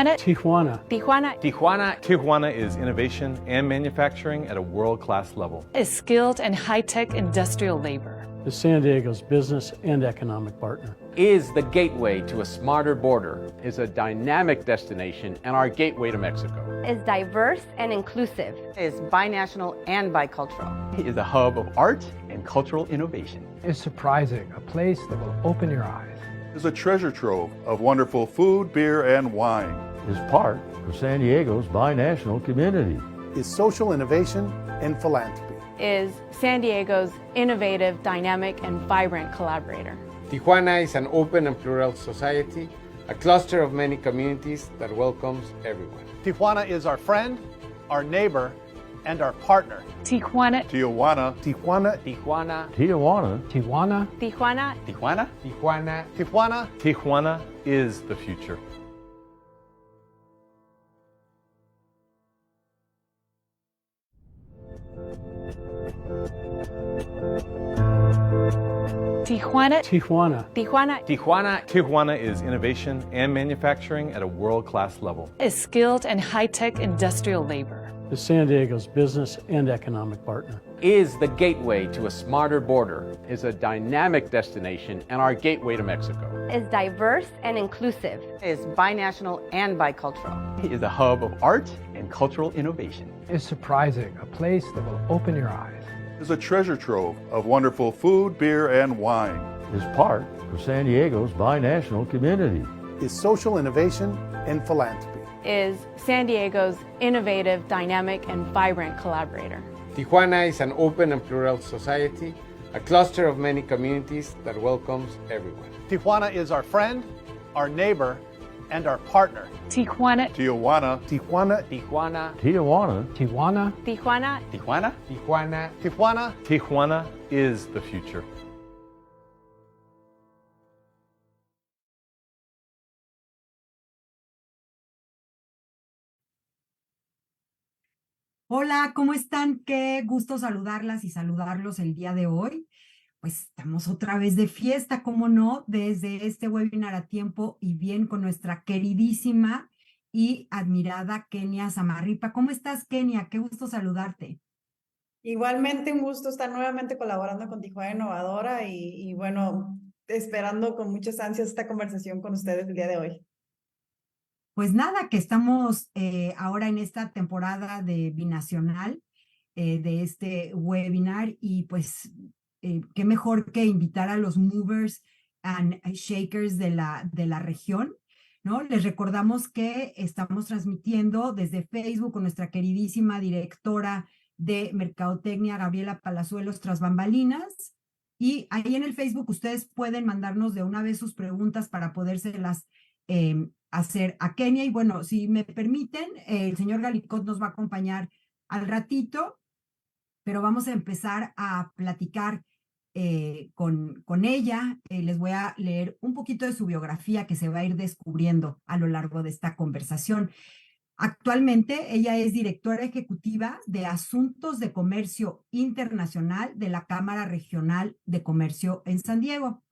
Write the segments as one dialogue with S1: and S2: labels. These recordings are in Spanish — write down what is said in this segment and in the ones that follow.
S1: Tijuana.
S2: Tijuana.
S1: Tijuana
S3: Tijuana is innovation and manufacturing at a world-class level.
S1: is skilled and high-tech industrial labor.
S2: Is San Diego's business and economic partner.
S4: Is the gateway to a smarter border. Is a dynamic destination and our gateway to Mexico.
S5: Is diverse and inclusive.
S6: Is binational and bicultural.
S7: Is a hub of art and cultural innovation.
S8: Is surprising, a place that will open your eyes.
S9: Is a treasure trove of wonderful food, beer, and wine.
S10: Is part of San Diego's binational community.
S11: Is social innovation and philanthropy.
S12: Is San Diego's innovative, dynamic, and vibrant collaborator.
S13: Tijuana is an open and plural society, a cluster of many communities that welcomes everyone.
S14: Tijuana is our friend, our neighbor, and our partner.
S1: Tijuana.
S9: Tijuana.
S11: Tijuana.
S4: Tijuana.
S10: Tijuana.
S8: Tijuana.
S12: Tijuana.
S7: Tijuana.
S13: Tijuana.
S14: Tijuana.
S3: Tijuana is the future.
S1: Tijuana.
S2: Tijuana.
S3: Tijuana is innovation and manufacturing at a world-class level.
S1: Is skilled and high-tech industrial labor.
S2: Is San Diego's business and economic partner.
S4: Is the gateway to a smarter border. Is a dynamic destination and our gateway to Mexico.
S5: Is diverse and inclusive.
S6: Is binational and bicultural.
S7: Is a hub of art and cultural innovation.
S8: Is surprising, a place that will open your eyes.
S9: Is a treasure trove of wonderful food, beer, and wine.
S10: Is part of San Diego's binational community.
S11: Is social innovation and philanthropy.
S12: Is San Diego's innovative, dynamic, and vibrant collaborator.
S13: Tijuana is an open and plural society, a cluster of many communities that welcomes everyone.
S14: Tijuana is our friend, our neighbor, and our partner.
S1: Tijuana.
S9: Tijuana.
S11: Tijuana.
S4: Tijuana.
S10: Tijuana.
S8: Tijuana.
S12: Tijuana.
S7: Tijuana.
S13: Tijuana.
S14: Tijuana.
S3: Tijuana is the future.
S15: Hola, ¿cómo están? Qué gusto saludarlas y saludarlos el día de hoy. Pues estamos otra vez de fiesta, ¿cómo no? Desde este webinar a tiempo y bien con nuestra queridísima y admirada Kenia Samarripa. ¿Cómo estás, Kenia? Qué gusto saludarte.
S16: Igualmente un gusto estar nuevamente colaborando con Tijuana Innovadora y bueno, esperando con muchas ansias esta conversación con ustedes el día de hoy.
S15: Pues nada, que estamos ahora en esta temporada de binacional de este webinar y pues qué mejor que invitar a los movers and shakers de la región, ¿no? Les recordamos que estamos transmitiendo desde Facebook con nuestra queridísima directora de Mercadotecnia, Gabriela Palazuelos, tras bambalinas, y ahí en el Facebook ustedes pueden mandarnos de una vez sus preguntas para podérselas hacer a Kenia. Y bueno, si me permiten, el señor Galicot nos va a acompañar al ratito, pero vamos a empezar a platicar con ella. Les voy a leer un poquito de su biografía que se va a ir descubriendo a lo largo de esta conversación. Actualmente ella es directora ejecutiva de Asuntos de Comercio Internacional de la Cámara Regional de Comercio en San Diego.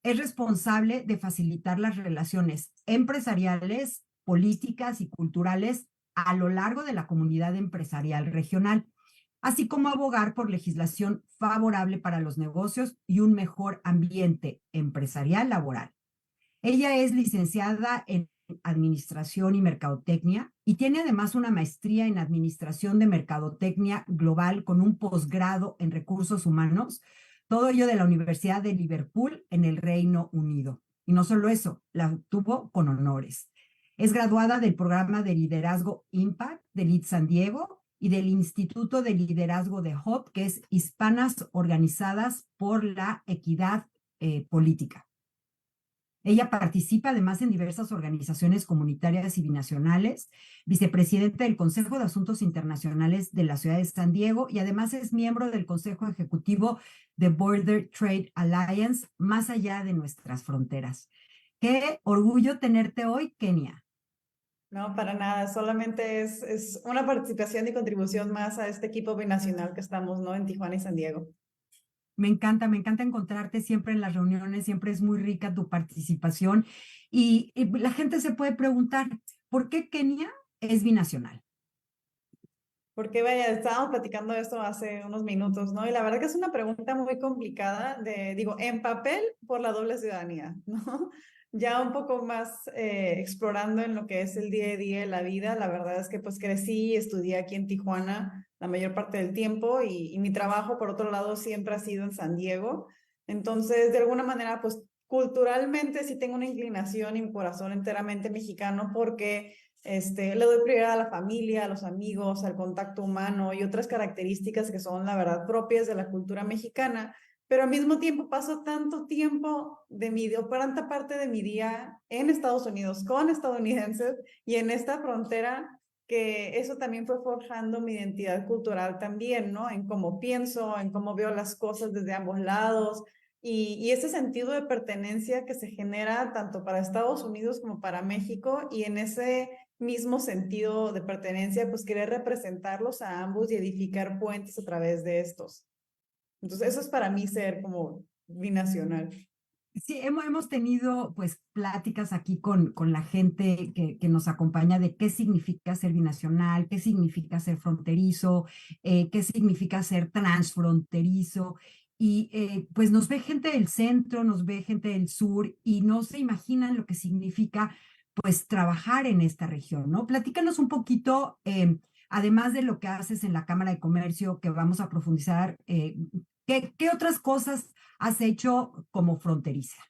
S15: Es responsable de facilitar las relaciones empresariales, políticas y culturales a lo largo de la comunidad empresarial regional, así como abogar por legislación favorable para los negocios y un mejor ambiente empresarial laboral. Ella es licenciada en Administración y Mercadotecnia y tiene además una maestría en Administración de Mercadotecnia Global con un posgrado en Recursos Humanos, todo ello de la Universidad de Liverpool en el Reino Unido. Y no solo eso, la obtuvo con honores. Es graduada del programa de liderazgo Impact de LEED San Diego y del Instituto de Liderazgo de HOP, que es Hispanas Organizadas por la Equidad Política. Ella participa además en diversas organizaciones comunitarias y binacionales, vicepresidenta del Consejo de Asuntos Internacionales de la Ciudad de San Diego y además es miembro del Consejo Ejecutivo de Border Trade Alliance, más allá de nuestras fronteras. Qué orgullo tenerte hoy, Kenia.
S16: No, para nada, solamente es una participación y contribución más a este equipo binacional que estamos, ¿no? En Tijuana y San Diego.
S15: Me encanta encontrarte siempre en las reuniones, siempre es muy rica tu participación y la gente se puede preguntar, ¿por qué Kenia es binacional?
S16: Porque vaya, estábamos platicando esto hace unos minutos, ¿no? Y la verdad que es una pregunta muy complicada digo, en papel por la doble ciudadanía, ¿no? Ya un poco más explorando en lo que es el día a día de la vida, la verdad es que pues crecí y estudié aquí en Tijuana la mayor parte del tiempo y mi trabajo, por otro lado, siempre ha sido en San Diego. Entonces, de alguna manera, pues culturalmente sí tengo una inclinación y mi corazón enteramente mexicano porque le doy prioridad a la familia, a los amigos, al contacto humano y otras características que son, la verdad, propias de la cultura mexicana, pero al mismo tiempo paso tanto tiempo o tanta parte de mi día en Estados Unidos con estadounidenses y en esta frontera que eso también fue forjando mi identidad cultural también, ¿no? En cómo pienso, en cómo veo las cosas desde ambos lados y ese sentido de pertenencia que se genera tanto para Estados Unidos como para México y en ese mismo sentido de pertenencia, pues querer representarlos a ambos y edificar puentes a través de estos. Entonces, eso es para mí ser como binacional.
S15: Sí, hemos tenido pues pláticas aquí con la gente que nos acompaña de qué significa ser binacional, qué significa ser fronterizo, qué significa ser transfronterizo. Y pues nos ve gente del centro, nos ve gente del sur y no se imaginan lo que significa pues trabajar en esta región, ¿no? Platícanos un poquito, además de lo que haces en la Cámara de Comercio, que vamos a profundizar, ¿qué otras cosas has hecho como fronteriza?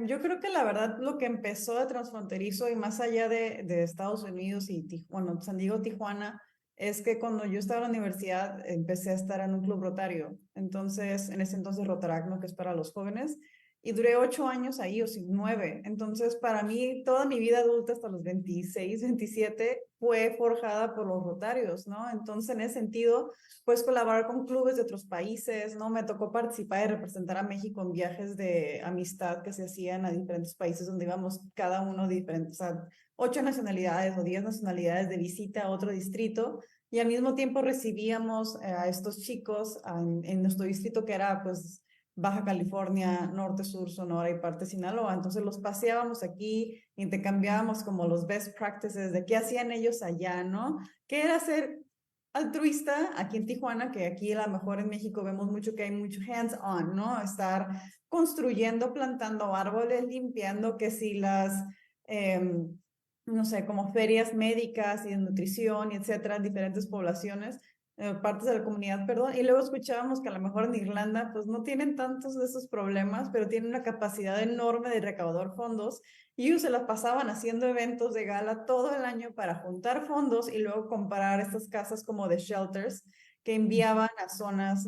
S16: Yo creo que la verdad lo que empezó de transfronterizo y más allá de Estados Unidos y bueno, San Diego, Tijuana, es que cuando yo estaba en la universidad empecé a estar en un club rotario. Entonces, en ese entonces Rotaracno, que es para los jóvenes, y duré 8 años ahí, o 9. Entonces, para mí, toda mi vida adulta hasta los 26, 27, fue forjada por los rotarios, ¿no? Entonces, en ese sentido, pues colaborar con clubes de otros países, ¿no? Me tocó participar y representar a México en viajes de amistad que se hacían a diferentes países donde íbamos cada uno diferente, o sea, 8 nacionalidades o 10 nacionalidades de visita a otro distrito y al mismo tiempo recibíamos a estos chicos en nuestro distrito que era pues Baja California, Norte, Sur, Sonora y parte de Sinaloa. Entonces los paseábamos aquí, intercambiábamos como los best practices de qué hacían ellos allá, ¿no? ¿Qué era ser altruista aquí en Tijuana? Que aquí a lo mejor en México vemos mucho que hay mucho hands-on, ¿no? Estar construyendo, plantando árboles, limpiando, que si las, no sé, como ferias médicas y de nutrición, y etcétera, en diferentes poblaciones, partes de la comunidad, perdón, y luego escuchábamos que a lo mejor en Irlanda pues no tienen tantos de esos problemas, pero tienen una capacidad enorme de recaudar fondos y ellos se las pasaban haciendo eventos de gala todo el año para juntar fondos y luego comprar estas casas como de shelters que enviaban a zonas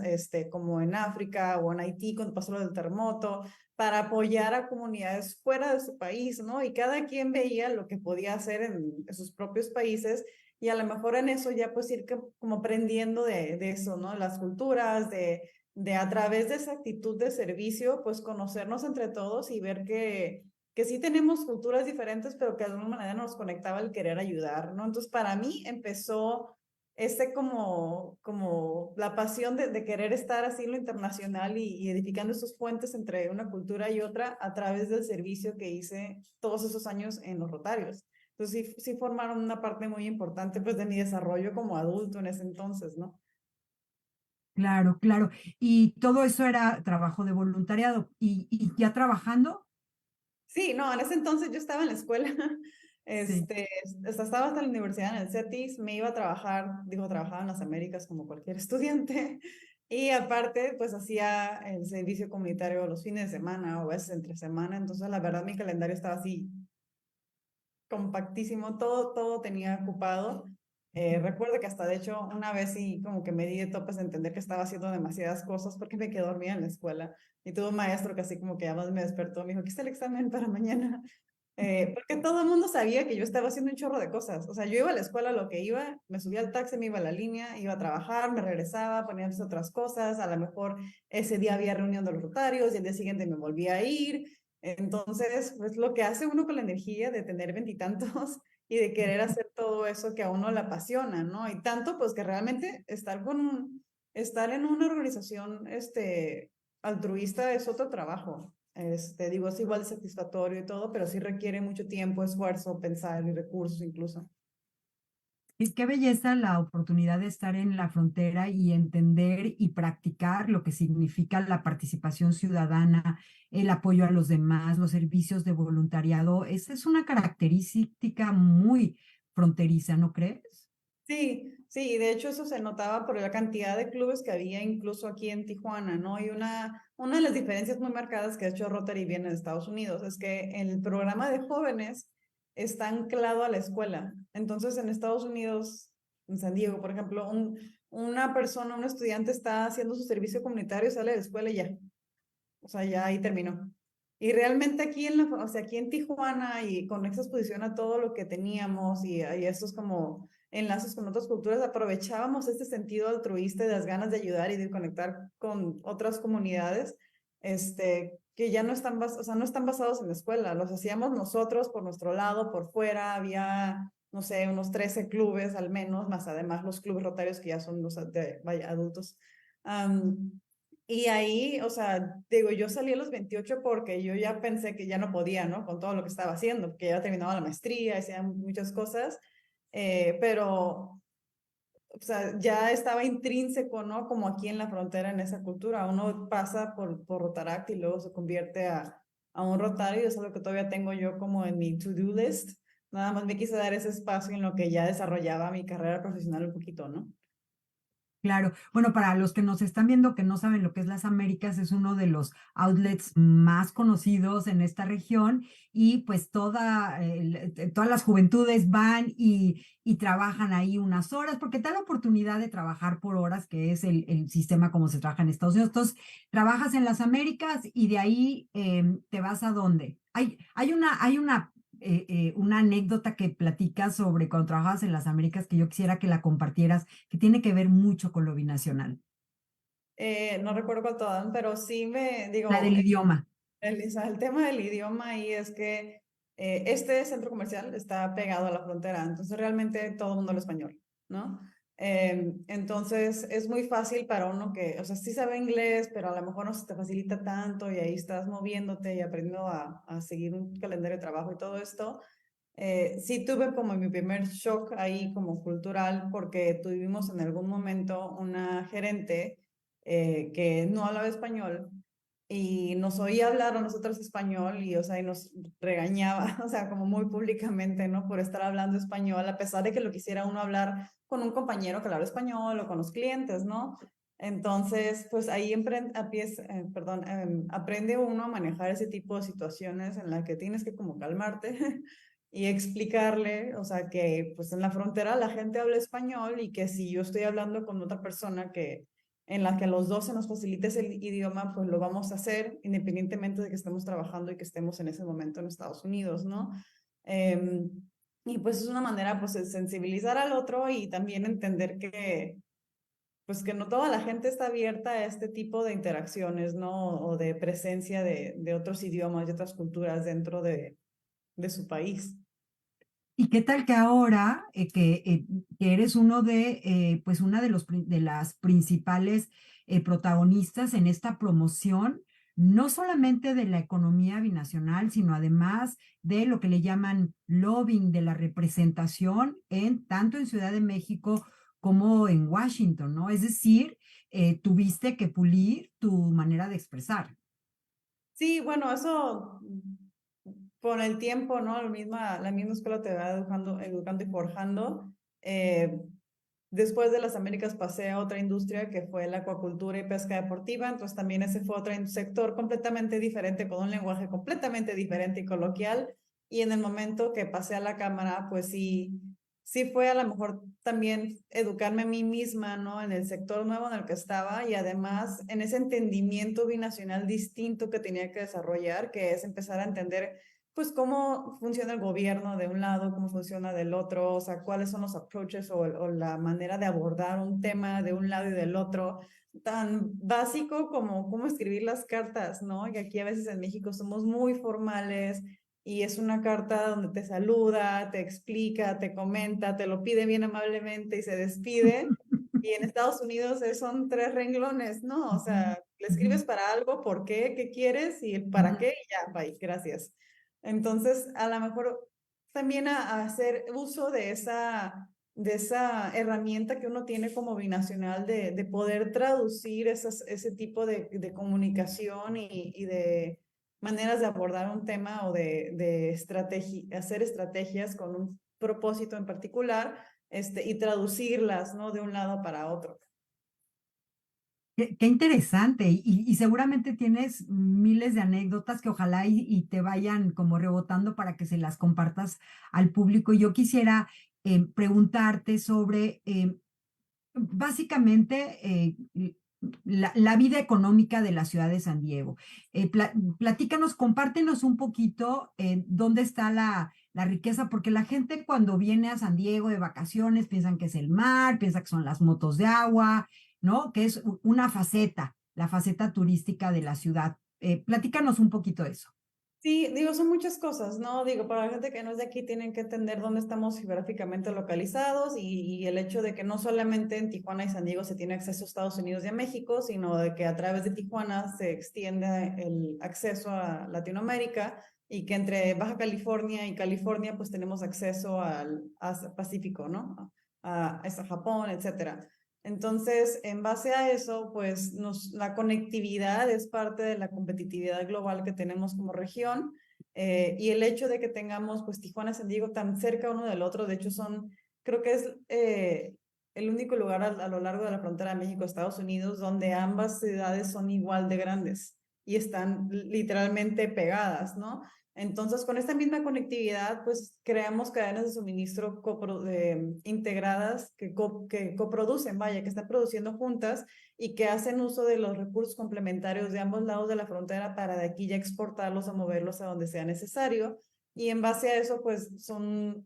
S16: como en África o en Haití cuando pasó lo del terremoto para apoyar a comunidades fuera de su país, ¿no? Y cada quien veía lo que podía hacer en sus propios países y a lo mejor en eso ya pues ir como aprendiendo de eso, ¿no? Las culturas, de a través de esa actitud de servicio, pues conocernos entre todos y ver que sí tenemos culturas diferentes, pero que de alguna manera nos conectaba el querer ayudar, ¿no? Entonces para mí empezó como la pasión de querer estar así en lo internacional y edificando esos puentes entre una cultura y otra a través del servicio que hice todos esos años en los Rotarios. Entonces sí formaron una parte muy importante pues de mi desarrollo como adulto en ese entonces, ¿no?
S15: Claro, claro. Y todo eso era trabajo de voluntariado. ¿Y ya trabajando?
S16: Sí, no, en ese entonces yo estaba en la escuela, estaba hasta la universidad en el CETIS, me iba a trabajar, trabajaba en las Américas como cualquier estudiante, y aparte pues hacía el servicio comunitario los fines de semana o a veces entre semana, entonces la verdad mi calendario estaba así compactísimo, todo tenía ocupado. Recuerdo que hasta de hecho una vez sí como que me di de topes de entender que estaba haciendo demasiadas cosas porque me quedé dormida en la escuela y tuve un maestro que así como que además me despertó, me dijo, ¿qué está el examen para mañana? Porque todo el mundo sabía que yo estaba haciendo un chorro de cosas, o sea, yo iba a la escuela lo que iba, me subía al taxi, me iba a la línea, iba a trabajar, me regresaba, ponía a hacer otras cosas, a lo mejor ese día había reunión de los rotarios y el día siguiente me volvía a ir. Entonces, pues lo que hace uno con la energía de tener 20 y tantos y de querer hacer todo eso que a uno le apasiona, ¿no? Y tanto, pues que realmente estar en una organización altruista es otro trabajo. Digo, es igual de satisfactorio y todo, pero sí requiere mucho tiempo, esfuerzo, pensar y recursos incluso.
S15: Y qué belleza la oportunidad de estar en la frontera y entender y practicar lo que significa la participación ciudadana, el apoyo a los demás, los servicios de voluntariado. Esa es una característica muy fronteriza, ¿no crees?
S16: Sí, sí, de hecho eso se notaba por la cantidad de clubes que había incluso aquí en Tijuana, ¿no? Y una de las diferencias muy marcadas que ha hecho Rotary viene de Estados Unidos es que el programa de jóvenes está anclado a la escuela. Entonces en Estados Unidos, en San Diego, por ejemplo, una persona, un estudiante está haciendo su servicio comunitario, sale de la escuela y ya. O sea, ya ahí terminó. Y realmente aquí aquí en Tijuana y con esa exposición a todo lo que teníamos y estos como enlaces con otras culturas, aprovechábamos este sentido altruista y las ganas de ayudar y de conectar con otras comunidades, que ya no están, no están basados en la escuela, los hacíamos nosotros por nuestro lado, por fuera, había, no sé, unos 13 clubes al menos, más además los clubes rotarios que ya son los vaya, adultos. Y ahí, o sea, digo, yo salí a los 28 porque yo ya pensé que ya no podía, ¿no? Con todo lo que estaba haciendo, porque ya terminaba la maestría, hacía muchas cosas, pero, o sea, ya estaba intrínseco, ¿no? Como aquí en la frontera, en esa cultura. Uno pasa por Rotaract y luego se convierte a un rotario, y eso es lo que todavía tengo yo como en mi to-do list. Nada más me quise dar ese espacio en lo que ya desarrollaba mi carrera profesional un poquito, ¿no?
S15: Claro. Bueno, para los que nos están viendo que no saben lo que es las Américas, es uno de los outlets más conocidos en esta región y pues todas las juventudes van y trabajan ahí unas horas porque te da la oportunidad de trabajar por horas, que es el sistema como se trabaja en Estados Unidos. Entonces, trabajas en las Américas y de ahí te vas a dónde. Hay una anécdota que platicas sobre cuando trabajabas en las Américas que yo quisiera que la compartieras, que tiene que ver mucho con lo binacional.
S16: No recuerdo cuál toda, pero sí digo...
S15: La del idioma.
S16: El tema del idioma ahí es que este centro comercial está pegado a la frontera, entonces realmente todo el mundo habla español, ¿no? Entonces es muy fácil para uno que, o sea, sí sabe inglés, pero a lo mejor no se te facilita tanto y ahí estás moviéndote y aprendiendo a seguir un calendario de trabajo y todo esto. Sí tuve como mi primer shock ahí como cultural porque tuvimos en algún momento una gerente que no hablaba español y nos oía hablar a nosotros español y, o sea, y nos regañaba, o sea, como muy públicamente, ¿no? Por estar hablando español, a pesar de que lo quisiera uno hablar con un compañero que habla español o con los clientes, ¿no? Entonces, pues ahí aprende uno a manejar ese tipo de situaciones en las que tienes que como calmarte y explicarle, o sea, que pues en la frontera la gente habla español y que si yo estoy hablando con otra persona en la que a los dos se nos facilite ese idioma, pues lo vamos a hacer independientemente de que estemos trabajando y que estemos en ese momento en Estados Unidos, ¿no? Y pues es una manera pues de sensibilizar al otro y también entender pues que no toda la gente está abierta a este tipo de interacciones, ¿no? O de presencia de otros idiomas y otras culturas dentro de su país.
S15: ¿Y qué tal que ahora que eres uno de, pues una de las principales protagonistas en esta promoción, no solamente de la economía binacional, sino además de lo que le llaman lobbying, de la representación tanto en Ciudad de México como en Washington, ¿no? Es decir, tuviste que pulir tu manera de expresar.
S16: Sí, bueno, eso con el tiempo, ¿no? La misma escuela te va educando y forjando. Después de las Américas pasé a otra industria que fue la acuacultura y pesca deportiva, entonces también ese fue otro sector completamente diferente, con un lenguaje completamente diferente y coloquial, y en el momento que pasé a la cámara, pues sí fue a lo mejor también educarme a mí misma, ¿no? En el sector nuevo en el que estaba y además en ese entendimiento binacional distinto que tenía que desarrollar, que es empezar a entender pues cómo funciona el gobierno de un lado, cómo funciona del otro, o sea, cuáles son los approaches o la manera de abordar un tema de un lado y del otro, tan básico como cómo escribir las cartas, ¿no? Y aquí a veces en México somos muy formales y es una carta donde te saluda, te explica, te comenta, te lo pide bien amablemente y se despide. Y en Estados Unidos son 3 renglones, ¿no? O sea, Le escribes para algo, ¿por qué? ¿Qué quieres? Y el para qué, y ya, bye, gracias. Entonces, a lo mejor también a hacer uso de esa herramienta que uno tiene como binacional de poder traducir ese tipo de comunicación y de maneras de abordar un tema o de hacer estrategias con un propósito en particular, y traducirlas, ¿no? De un lado para otro.
S15: Qué interesante. Y seguramente tienes miles de anécdotas que ojalá y te vayan como rebotando para que se las compartas al público. Yo quisiera preguntarte sobre básicamente la vida económica de la ciudad de San Diego. Platícanos, compártenos un poquito dónde está la riqueza, porque la gente cuando viene a San Diego de vacaciones piensan que es el mar, piensa que son las motos de agua, ¿no? Que es una faceta, la faceta turística de la ciudad. Platícanos un poquito eso.
S16: Sí, digo, son muchas cosas, ¿no? Digo, para la gente que no es de aquí tienen que entender dónde estamos geográficamente localizados y el hecho de que no solamente en Tijuana y San Diego se tiene acceso a Estados Unidos y a México, sino de que a través de Tijuana se extiende el acceso a Latinoamérica y que entre Baja California y California pues tenemos acceso al Pacífico, ¿no? A Japón, etcétera. Entonces, en base a eso, pues la conectividad es parte de la competitividad global que tenemos como región, y el hecho de que tengamos pues Tijuana y San Diego tan cerca uno del otro, de hecho creo que es el único lugar a lo largo de la frontera de México-Estados Unidos donde ambas ciudades son igual de grandes y están literalmente pegadas, ¿no? Entonces, con esta misma conectividad, pues creamos cadenas de suministro integradas que coproducen, vaya, que están produciendo juntas y que hacen uso de los recursos complementarios de ambos lados de la frontera para de aquí ya exportarlos o moverlos a donde sea necesario. Y en base a eso, pues son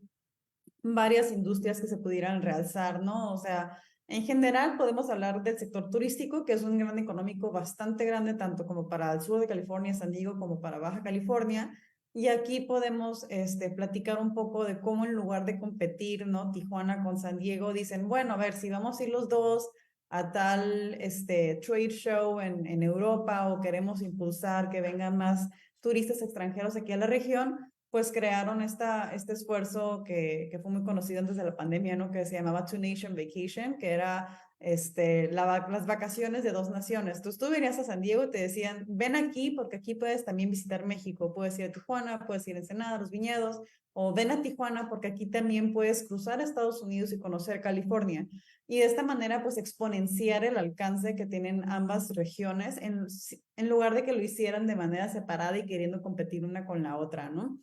S16: varias industrias que se pudieran realzar, ¿no? O sea, en general podemos hablar del sector turístico, que es un gran económico bastante grande, tanto como para el sur de California, San Diego, como para Baja California. Y aquí podemos platicar un poco de cómo en lugar de competir, ¿no? Tijuana con San Diego, dicen, bueno, a ver, si vamos a ir los dos a tal trade show en Europa o queremos impulsar que vengan más turistas extranjeros aquí a la región, pues crearon este esfuerzo que fue muy conocido antes de la pandemia, ¿no? Que se llamaba Two Nation Vacation, que era las vacaciones de dos naciones. Entonces tú venías a San Diego y te decían, ven aquí porque aquí puedes también visitar México, puedes ir a Tijuana, puedes ir a Ensenada, los viñedos, o ven a Tijuana porque aquí también puedes cruzar a Estados Unidos y conocer California. Y de esta manera pues exponenciar el alcance que tienen ambas regiones en lugar de que lo hicieran de manera separada y queriendo competir una con la otra, ¿no?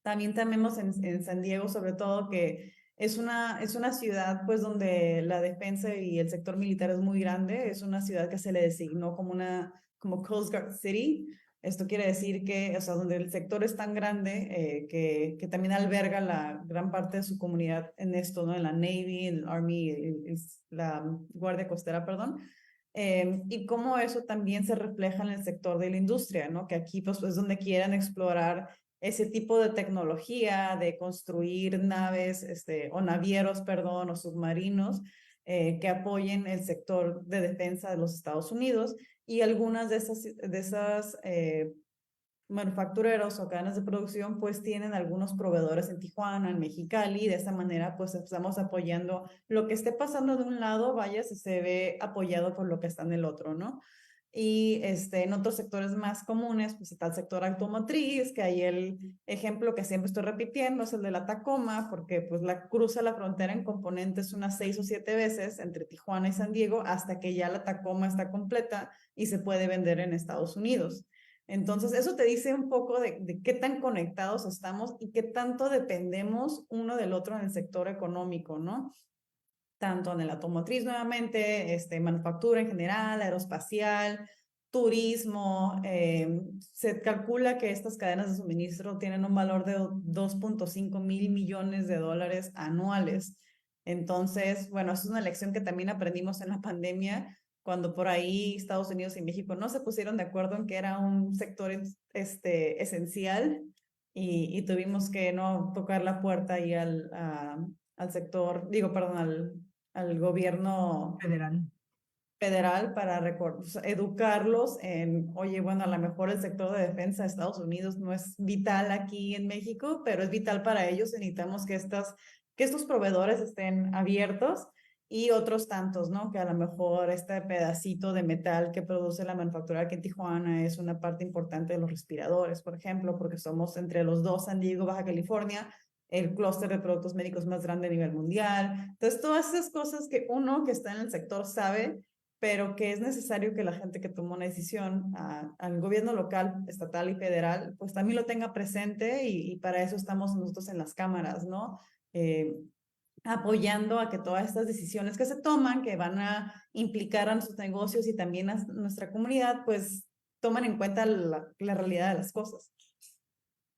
S16: También tenemos en San Diego sobre todo que es una ciudad pues donde la defensa y el sector militar es muy grande, es una ciudad que se le designó como Coast Guard City. Esto quiere decir que, o sea, donde el sector es tan grande que también alberga la gran parte de su comunidad en esto, ¿no? En la Navy, el Army, la Guardia Costera, perdón. Y cómo eso también se refleja en el sector de la industria, ¿no? Que aquí pues es donde quieran explorar ese tipo de tecnología de construir naves o navieros, perdón, o submarinos que apoyen el sector de defensa de los Estados Unidos, y algunas de esas manufactureros o cadenas de producción pues tienen algunos proveedores en Tijuana, en Mexicali, y de esta manera pues estamos apoyando lo que esté pasando de un lado, vaya, se ve apoyado por lo que está en el otro, ¿no? Y en otros sectores más comunes, pues está el sector automotriz, que ahí el ejemplo que siempre estoy repitiendo es el de la Tacoma, porque pues cruza la frontera en componentes unas 6 o 7 veces entre Tijuana y San Diego hasta que ya la Tacoma está completa y se puede vender en Estados Unidos. Entonces, eso te dice un poco de qué tan conectados estamos y qué tanto dependemos uno del otro en el sector económico, ¿no? Tanto en el automotriz nuevamente, manufactura en general, aeroespacial, turismo. Se calcula que estas cadenas de suministro tienen un valor de 2.5 mil millones de dólares anuales. Entonces, bueno, es una lección que también aprendimos en la pandemia, cuando por ahí Estados Unidos y México no se pusieron de acuerdo en que era un sector esencial y tuvimos que no tocar la puerta ahí al sector, digo, perdón, al gobierno federal para educarlos en, oye, bueno, a lo mejor el sector de defensa de Estados Unidos no es vital aquí en México, pero es vital para ellos. Necesitamos que estos proveedores estén abiertos y otros tantos, ¿no? Que a lo mejor este pedacito de metal que produce la manufactura aquí en Tijuana es una parte importante de los respiradores, por ejemplo, porque somos entre los dos, San Diego, Baja California, el clúster de productos médicos más grande a nivel mundial. Entonces, todas esas cosas que uno que está en el sector sabe, pero que es necesario que la gente que toma una decisión al gobierno local, estatal y federal, pues también lo tenga presente y para eso estamos nosotros en las cámaras, ¿no? Apoyando a que todas estas decisiones que se toman, que van a implicar a nuestros negocios y también a nuestra comunidad, pues toman en cuenta la realidad de las cosas.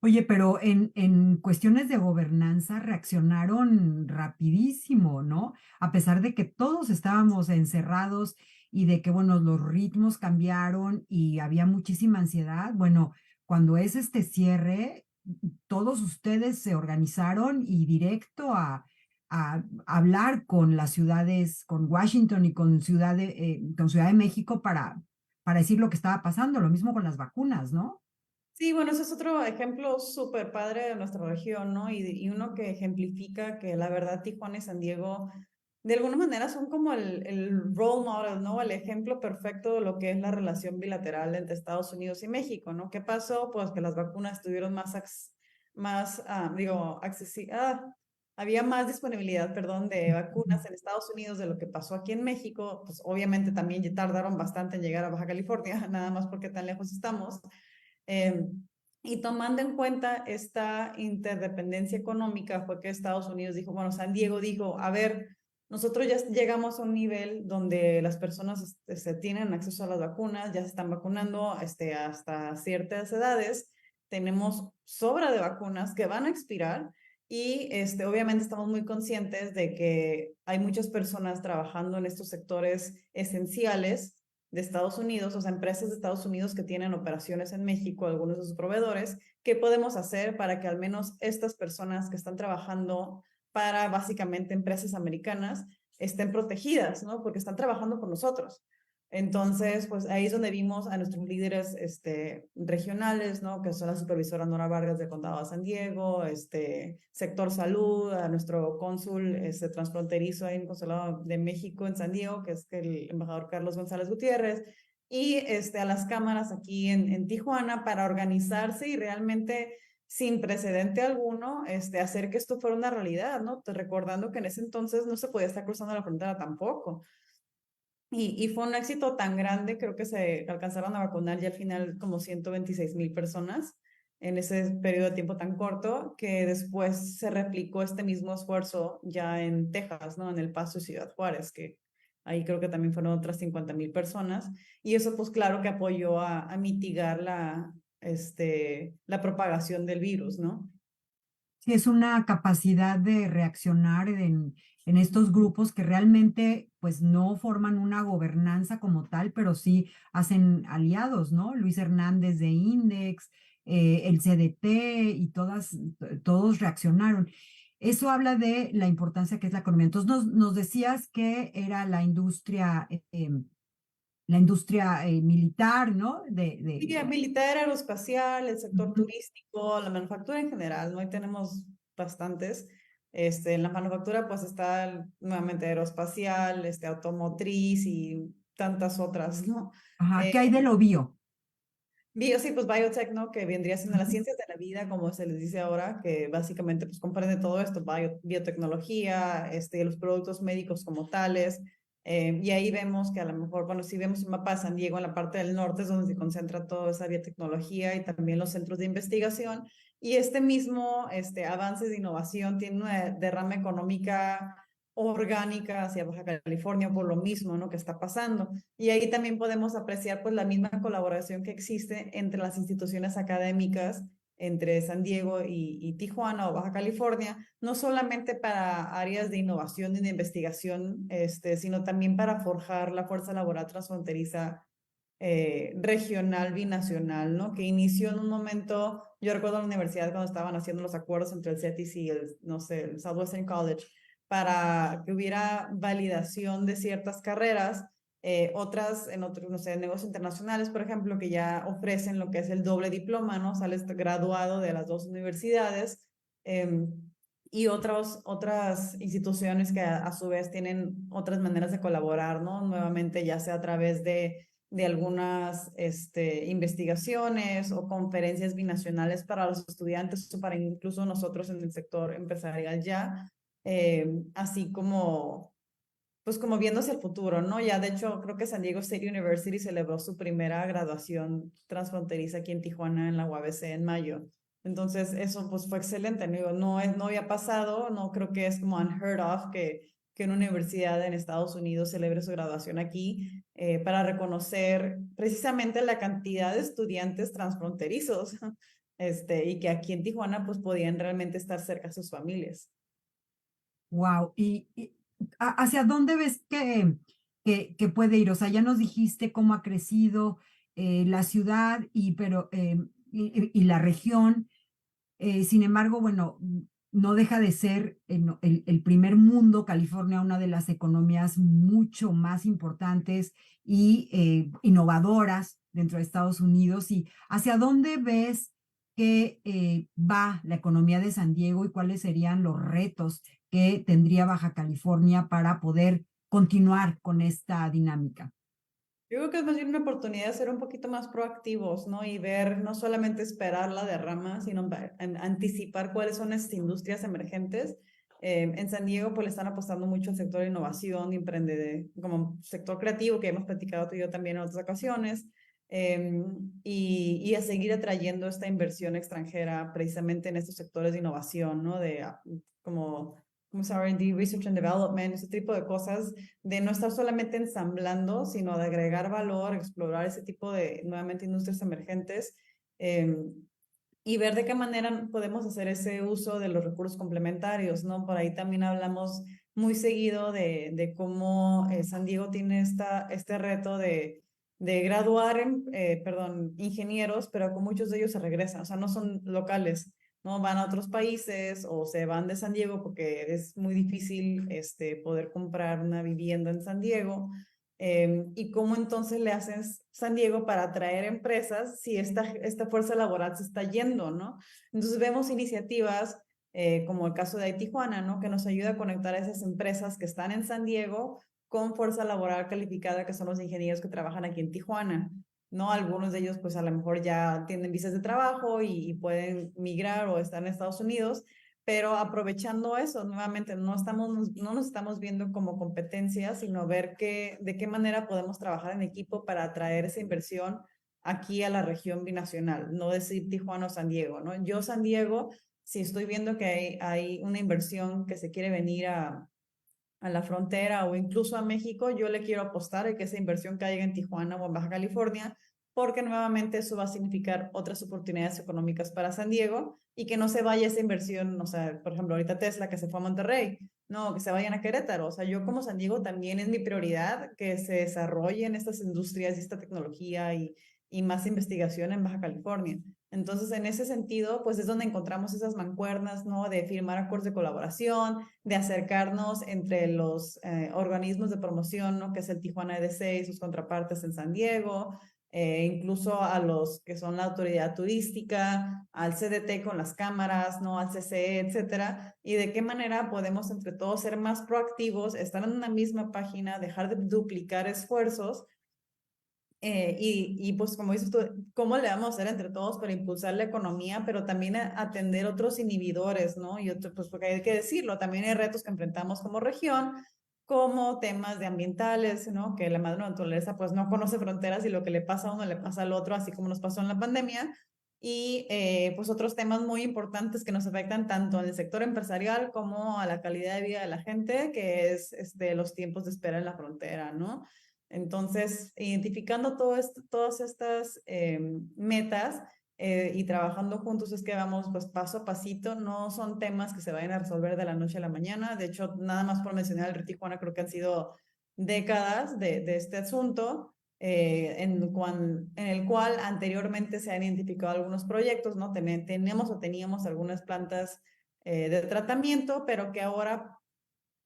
S15: Oye, pero en cuestiones de gobernanza reaccionaron rapidísimo, ¿no? A pesar de que todos estábamos encerrados y de que, bueno, los ritmos cambiaron y había muchísima ansiedad. Bueno, cuando es este cierre, todos ustedes se organizaron y directo a hablar con las ciudades, con Washington y con Ciudad de México para decir lo que estaba pasando. Lo mismo con las vacunas, ¿no?
S16: Sí, bueno, ese es otro ejemplo súper padre de nuestra región, ¿no? Y uno que ejemplifica que la verdad Tijuana y San Diego de alguna manera son como el role model, ¿no? El ejemplo perfecto de lo que es la relación bilateral entre Estados Unidos y México, ¿no? ¿Qué pasó? Pues que las vacunas tuvieron había más disponibilidad, perdón, de vacunas en Estados Unidos de lo que pasó aquí en México. Pues obviamente también ya tardaron bastante en llegar a Baja California, nada más porque tan lejos estamos. Y tomando en cuenta esta interdependencia económica fue que Estados Unidos dijo, bueno, San Diego dijo, a ver, nosotros ya llegamos a un nivel donde las personas tienen acceso a las vacunas, ya se están vacunando hasta ciertas edades, tenemos sobra de vacunas que van a expirar y obviamente estamos muy conscientes de que hay muchas personas trabajando en estos sectores esenciales de Estados Unidos, o sea, empresas de Estados Unidos que tienen operaciones en México, algunos de sus proveedores. ¿Qué podemos hacer para que al menos estas personas que están trabajando para básicamente empresas americanas estén protegidas, ¿no? Porque están trabajando por nosotros. Entonces, pues ahí es donde vimos a nuestros líderes regionales, ¿no? Que son la supervisora Nora Vargas del Condado de San Diego, sector salud, a nuestro cónsul transfronterizo ahí en el Consulado de México en San Diego, que es el embajador Carlos González Gutiérrez, y a las cámaras aquí en Tijuana para organizarse y realmente sin precedente alguno, hacer que esto fuera una realidad, ¿no? Recordando que en ese entonces no se podía estar cruzando la frontera tampoco. Y fue un éxito tan grande, creo que se alcanzaron a vacunar ya al final como 126,000 personas en ese periodo de tiempo tan corto, que después se replicó este mismo esfuerzo ya en Texas, ¿no? En El Paso y Ciudad Juárez, que ahí creo que también fueron otras 50,000 personas. Y eso pues claro que apoyó a mitigar la propagación del virus, ¿no?
S15: Sí, es una capacidad de reaccionar en estos grupos que realmente pues no forman una gobernanza como tal, pero sí hacen aliados, ¿no? Luis Hernández de Index, el CDT y todos reaccionaron. Eso habla de la importancia que es la economía. Entonces nos decías que era la industria militar, ¿no?
S16: Sí, militar, aeroespacial, el sector turístico, la manufactura en general, ¿no? Ahí tenemos bastantes. En la manufactura pues está nuevamente aeroespacial, automotriz y tantas otras, ¿no?
S15: Ajá, ¿qué hay de lo bio?
S16: Bio, sí, pues biotech, ¿no? Que vendría siendo las ciencias de la vida, como se les dice ahora, que básicamente pues comprende todo esto, biotecnología, los productos médicos como tales. Y ahí vemos que a lo mejor, bueno, si vemos un mapa de San Diego en la parte del norte es donde se concentra toda esa biotecnología y también los centros de investigación. Y mismo avances de innovación tiene una derrama económica orgánica hacia Baja California por lo mismo, ¿no? Que está pasando. Y ahí también podemos apreciar pues la misma colaboración que existe entre las instituciones académicas entre San Diego y Tijuana o Baja California, no solamente para áreas de innovación y de investigación, sino también para forjar la fuerza laboral transfronteriza regional, binacional, ¿no? Que inició en un momento, yo recuerdo en la universidad cuando estaban haciendo los acuerdos entre el CETIS y el Southwestern College, para que hubiera validación de ciertas carreras, otras en otros, no sé, negocios internacionales, por ejemplo, que ya ofrecen lo que es el doble diploma, ¿no? Sales graduado de las 2 universidades, y otras instituciones que a su vez tienen otras maneras de colaborar, ¿no? Nuevamente, ya sea a través de algunas investigaciones o conferencias binacionales para los estudiantes o para incluso nosotros en el sector empresarial ya, así como pues como viendo hacia el futuro, ¿no? Ya de hecho creo que San Diego State University celebró su primera graduación transfronteriza aquí en Tijuana en la UABC en mayo. Entonces eso pues fue excelente, no había pasado, no creo que es como unheard of que una universidad en Estados Unidos celebre su graduación aquí, para reconocer precisamente la cantidad de estudiantes transfronterizos, y que aquí en Tijuana pues podían realmente estar cerca de sus familias.
S15: Wow, y ¿hacia dónde ves que puede ir? O sea, ya nos dijiste cómo ha crecido la ciudad y la región. Sin embargo, bueno, no deja de ser el primer mundo, California, una de las economías mucho más importantes y innovadoras dentro de Estados Unidos. ¿Y hacia dónde ves que va la economía de San Diego y cuáles serían los retos que tendría Baja California para poder continuar con esta dinámica?
S16: Yo creo que es más bien una oportunidad de ser un poquito más proactivos, ¿no? Y ver, no solamente esperar la derrama, sino anticipar cuáles son estas industrias emergentes. En San Diego, pues le están apostando mucho al sector de innovación y como sector creativo, que hemos platicado tú y yo también en otras ocasiones, y a seguir atrayendo esta inversión extranjera precisamente en estos sectores de innovación, ¿no? Como R&D, Research and Development, ese tipo de cosas, de no estar solamente ensamblando, sino de agregar valor, explorar ese tipo de, nuevamente, industrias emergentes, y ver de qué manera podemos hacer ese uso de los recursos complementarios, ¿no? Por ahí también hablamos muy seguido de cómo San Diego tiene este reto de graduar, ingenieros, pero con muchos de ellos se regresan, o sea, no son locales, ¿no? Van a otros países o se van de San Diego porque es muy difícil poder comprar una vivienda en San Diego. ¿Y cómo entonces le haces San Diego para atraer empresas si esta fuerza laboral se está yendo, ¿no? Entonces vemos iniciativas como el caso de Tijuana, ¿no? Que nos ayuda a conectar a esas empresas que están en San Diego con fuerza laboral calificada, que son los ingenieros que trabajan aquí en Tijuana, ¿no? Algunos de ellos pues a lo mejor ya tienen visas de trabajo y pueden migrar o estar en Estados Unidos, pero aprovechando eso, nuevamente, no nos estamos viendo como competencia, sino ver de qué manera podemos trabajar en equipo para atraer esa inversión aquí a la región binacional, no decir Tijuana o San Diego, ¿no? Yo San Diego, si estoy viendo que hay una inversión que se quiere venir a la frontera o incluso a México, yo le quiero apostar a que esa inversión caiga en Tijuana o en Baja California, porque nuevamente eso va a significar otras oportunidades económicas para San Diego y que no se vaya esa inversión, o sea, por ejemplo, ahorita Tesla que se fue a Monterrey, no, que se vayan a Querétaro. O sea, yo como San Diego también es mi prioridad que se desarrollen estas industrias y esta tecnología y más investigación en Baja California. Entonces, en ese sentido, pues es donde encontramos esas mancuernas, ¿no? De firmar acuerdos de colaboración, de acercarnos entre los organismos de promoción, ¿no? Que es el Tijuana EDC y sus contrapartes en San Diego, incluso a los que son la autoridad turística, al CDT con las cámaras, ¿no? Al CCE, etcétera, y de qué manera podemos entre todos ser más proactivos, estar en una misma página, dejar de duplicar esfuerzos, y pues como dices tú, ¿cómo le vamos a hacer entre todos para impulsar la economía, pero también atender otros inhibidores, ¿no? Y pues porque hay que decirlo, también hay retos que enfrentamos como región, como temas de ambientales, ¿no? Que la madre naturaleza pues no conoce fronteras y lo que le pasa a uno le pasa al otro, así como nos pasó en la pandemia. Y pues otros temas muy importantes que nos afectan tanto en el sector empresarial como a la calidad de vida de la gente, que es los tiempos de espera en la frontera, ¿no? Entonces, identificando todas estas metas y trabajando juntos es que vamos pues paso a pasito, no son temas que se vayan a resolver de la noche a la mañana. De hecho, nada más por mencionar el Río Tijuana, creo que han sido décadas de este asunto, en el cual anteriormente se han identificado algunos proyectos, ¿no? Teníamos algunas plantas de tratamiento, pero que ahora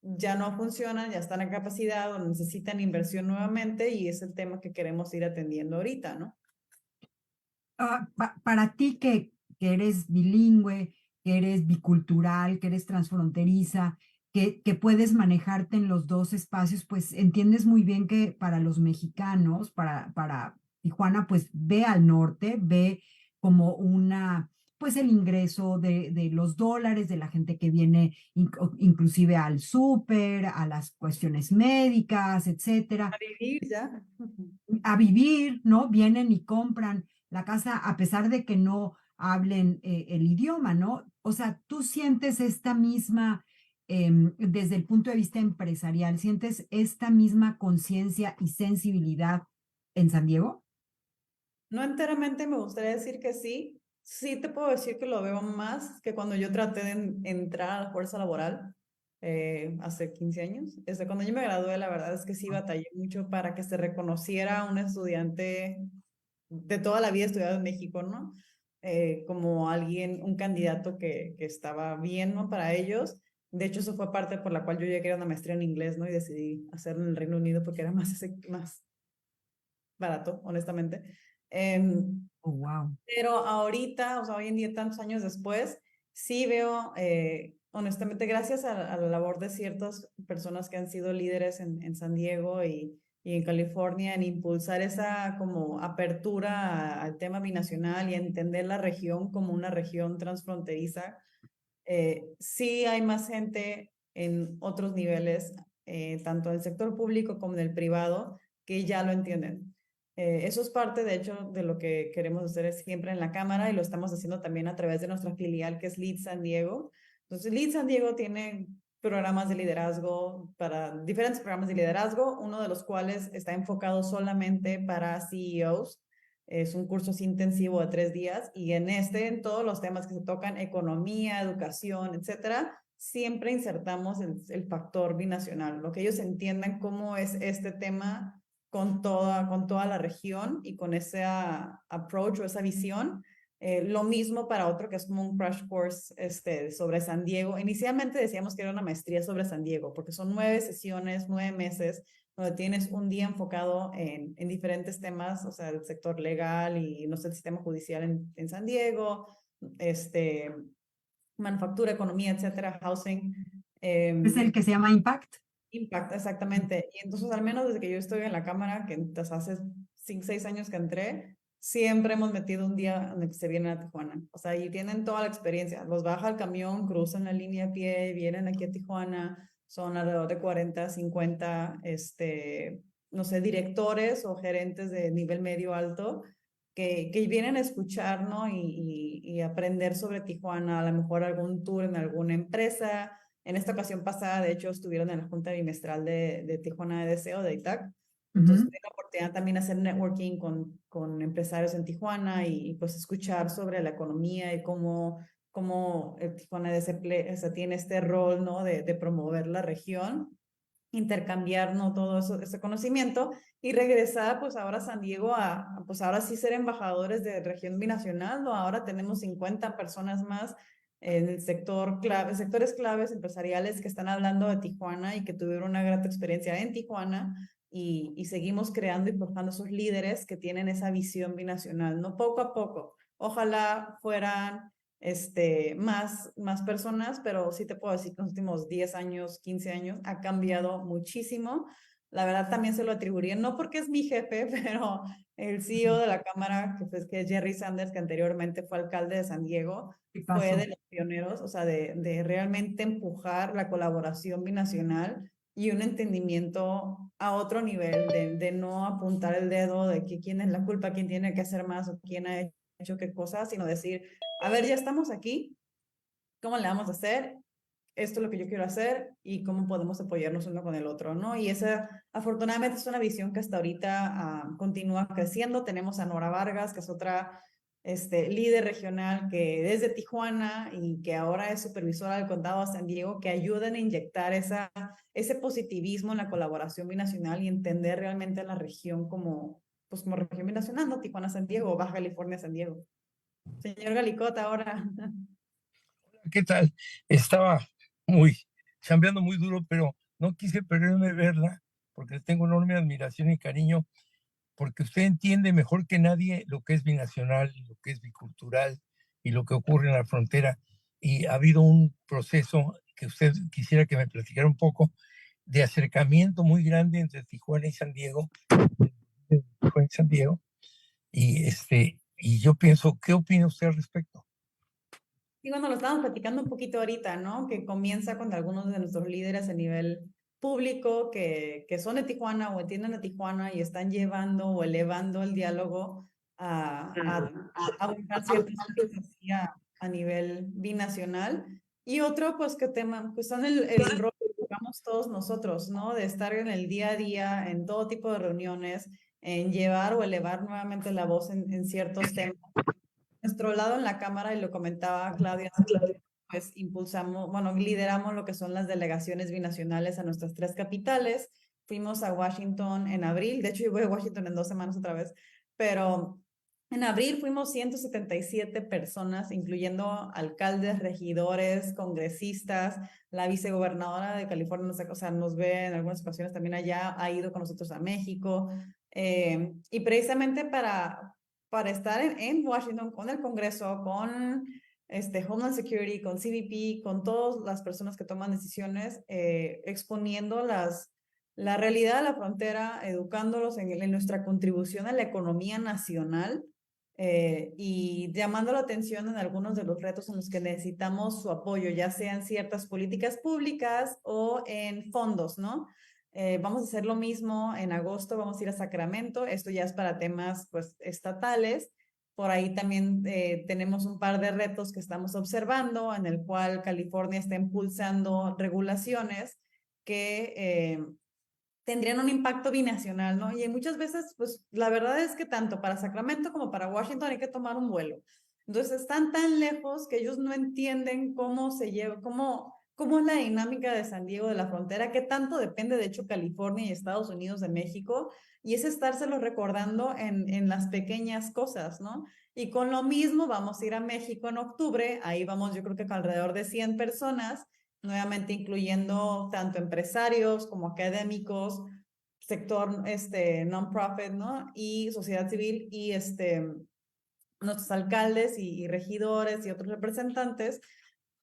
S16: ya no funcionan, ya están a capacidad o necesitan inversión nuevamente y es el tema que queremos ir atendiendo ahorita, ¿no?
S15: Para ti que eres bilingüe, que eres bicultural, que eres transfronteriza, que puedes manejarte en los dos espacios, pues entiendes muy bien que para los mexicanos, para Tijuana, pues ve al norte, ve como pues el ingreso de los dólares, de la gente que viene inclusive al súper, a las cuestiones médicas, etcétera.
S16: A vivir ya.
S15: A vivir, ¿no? Vienen y compran la casa a pesar de que no hablen el idioma, ¿no? O sea, tú sientes esta misma, desde el punto de vista empresarial, ¿sientes esta misma conciencia y sensibilidad en San Diego?
S16: No enteramente, me gustaría decir que sí. Sí te puedo decir que lo veo más que cuando yo traté de entrar a la fuerza laboral hace 15 años. Cuando yo me gradué, la verdad es que sí batallé mucho para que se reconociera un estudiante de toda la vida estudiado en México, ¿no? Como alguien, un candidato que estaba bien, ¿no? Para ellos. De hecho, eso fue parte por la cual yo ya quería una maestría en inglés, ¿no? Y decidí hacerlo en el Reino Unido porque era más barato, honestamente.
S15: Oh, wow.
S16: Pero ahorita, o sea, hoy en día, tantos años después, sí veo, honestamente, gracias a la labor de ciertas personas que han sido líderes en San Diego y en California, en impulsar esa como apertura al tema binacional y entender la región como una región transfronteriza, sí hay más gente en otros niveles, tanto en el sector público como en el privado, que ya lo entienden. Eso es parte, de hecho, de lo que queremos hacer siempre en la Cámara y lo estamos haciendo también a través de nuestra filial que es Lead San Diego. Entonces, Lead San Diego tiene programas de liderazgo diferentes programas de liderazgo, uno de los cuales está enfocado solamente para CEOs. Es un curso intensivo de 3 días y en todos los temas que se tocan, economía, educación, etcétera, siempre insertamos el factor binacional, lo que ellos entiendan cómo es este tema con toda la región y con ese approach o esa visión. Lo mismo para otro que es como un crash course sobre San Diego. Inicialmente decíamos que era una maestría sobre San Diego, porque son 9 sesiones, 9 meses, donde tienes un día enfocado en diferentes temas, o sea, el sector legal y, no sé, el sistema judicial en San Diego, manufactura, economía, etcétera, housing.
S15: ¿Es el que se llama Impact?
S16: Impact, exactamente. Y entonces, al menos desde que yo estoy en la Cámara, que hace 5, 6 años que entré, siempre hemos metido un día donde se vienen a Tijuana. O sea, y tienen toda la experiencia. Los baja el camión, cruzan la línea a pie, vienen aquí a Tijuana. Son alrededor de 40, 50, no sé, directores o gerentes de nivel medio alto que vienen a escuchar, ¿no? Y aprender sobre Tijuana, a lo mejor algún tour en alguna empresa. En esta ocasión pasada, de hecho, estuvieron en la Junta Bimestral de Tijuana de Deseo, de ITAC. Entonces, tuve la oportunidad también de hacer networking con empresarios en Tijuana y pues escuchar sobre la economía y cómo el Tijuana tiene este rol, ¿no? De promover la región, intercambiar, ¿no? Todo ese conocimiento y regresar pues ahora a San Diego pues ahora sí ser embajadores de región binacional, ¿no? Ahora tenemos 50 personas más en el sectores claves empresariales que están hablando de Tijuana y que tuvieron una gran experiencia en Tijuana y seguimos creando y forjando esos líderes que tienen esa visión binacional, ¿no? Poco a poco. Ojalá fueran más personas, pero sí te puedo decir que en los últimos 10 años, 15 años ha cambiado muchísimo. La verdad también se lo atribuiría, no porque es mi jefe, pero el CEO de la Cámara, que es Jerry Sanders, que anteriormente fue alcalde de San Diego, fue de los pioneros, o sea, de realmente empujar la colaboración binacional y un entendimiento a otro nivel, de no apuntar el dedo de que quién es la culpa, quién tiene que hacer más o quién ha hecho qué cosas, sino decir, a ver, ya estamos aquí, ¿cómo le vamos a hacer? Esto es lo que yo quiero hacer y cómo podemos apoyarnos uno con el otro, ¿no? Y esa, afortunadamente, es una visión que hasta ahorita continúa creciendo. Tenemos a Nora Vargas, que es otra líder regional que desde Tijuana y que ahora es supervisora del condado de San Diego, que ayudan a inyectar ese positivismo en la colaboración binacional y entender realmente a la región como región binacional, ¿no? Tijuana, San Diego, Baja California, San Diego. Señor Galicota, ahora.
S17: ¿Qué tal? Estaba muy chambeando muy duro, pero no quise perderme de verla porque le tengo enorme admiración y cariño, porque usted entiende mejor que nadie lo que es binacional, lo que es bicultural y lo que ocurre en la frontera. Y ha habido un proceso que usted quisiera que me platicara un poco de acercamiento muy grande entre Tijuana y San Diego. Y yo pienso, ¿qué opina usted al respecto?
S16: Y bueno, lo estábamos platicando un poquito ahorita, ¿no? Que comienza con algunos de nuestros líderes a nivel público que son de Tijuana o entienden de Tijuana y están llevando o elevando el diálogo a buscar ciertas cosas a nivel binacional. Y otro, pues, que tema, pues son el rol que jugamos todos nosotros, ¿no? De estar en el día a día, en todo tipo de reuniones, en llevar o elevar nuevamente la voz en ciertos temas. Nuestro lado en la Cámara, y lo comentaba Claudia, pues impulsamos, bueno, lideramos lo que son las delegaciones binacionales a nuestras 3 capitales. Fuimos a Washington en abril, de hecho yo voy a Washington en 2 semanas otra vez, pero en abril fuimos 177 personas, incluyendo alcaldes, regidores, congresistas, la vicegobernadora de California, o sea, nos ve en algunas ocasiones también allá, ha ido con nosotros a México, y precisamente para estar en Washington con el Congreso, con Homeland Security, con CBP, con todas las personas que toman decisiones, exponiendo la realidad de la frontera, educándolos en nuestra contribución a la economía nacional, y llamando la atención en algunos de los retos en los que necesitamos su apoyo, ya sean ciertas políticas públicas o en fondos, ¿no? Vamos a hacer lo mismo en agosto, vamos a ir a Sacramento, esto ya es para temas pues estatales. Por ahí también tenemos un par de retos que estamos observando, en el cual California está impulsando regulaciones que tendrían un impacto binacional, ¿no? Y muchas veces, pues la verdad es que tanto para Sacramento como para Washington hay que tomar un vuelo. Entonces están tan lejos que ellos no entienden cómo se lleva, cómo es la dinámica de San Diego, de la frontera, qué tanto depende de hecho California y Estados Unidos de México, y es estárselo recordando en las pequeñas cosas, ¿no? Y con lo mismo vamos a ir a México en octubre, ahí vamos yo creo que con alrededor de 100 personas, nuevamente incluyendo tanto empresarios como académicos, sector non-profit, ¿no? Y sociedad civil y nuestros alcaldes y regidores y otros representantes.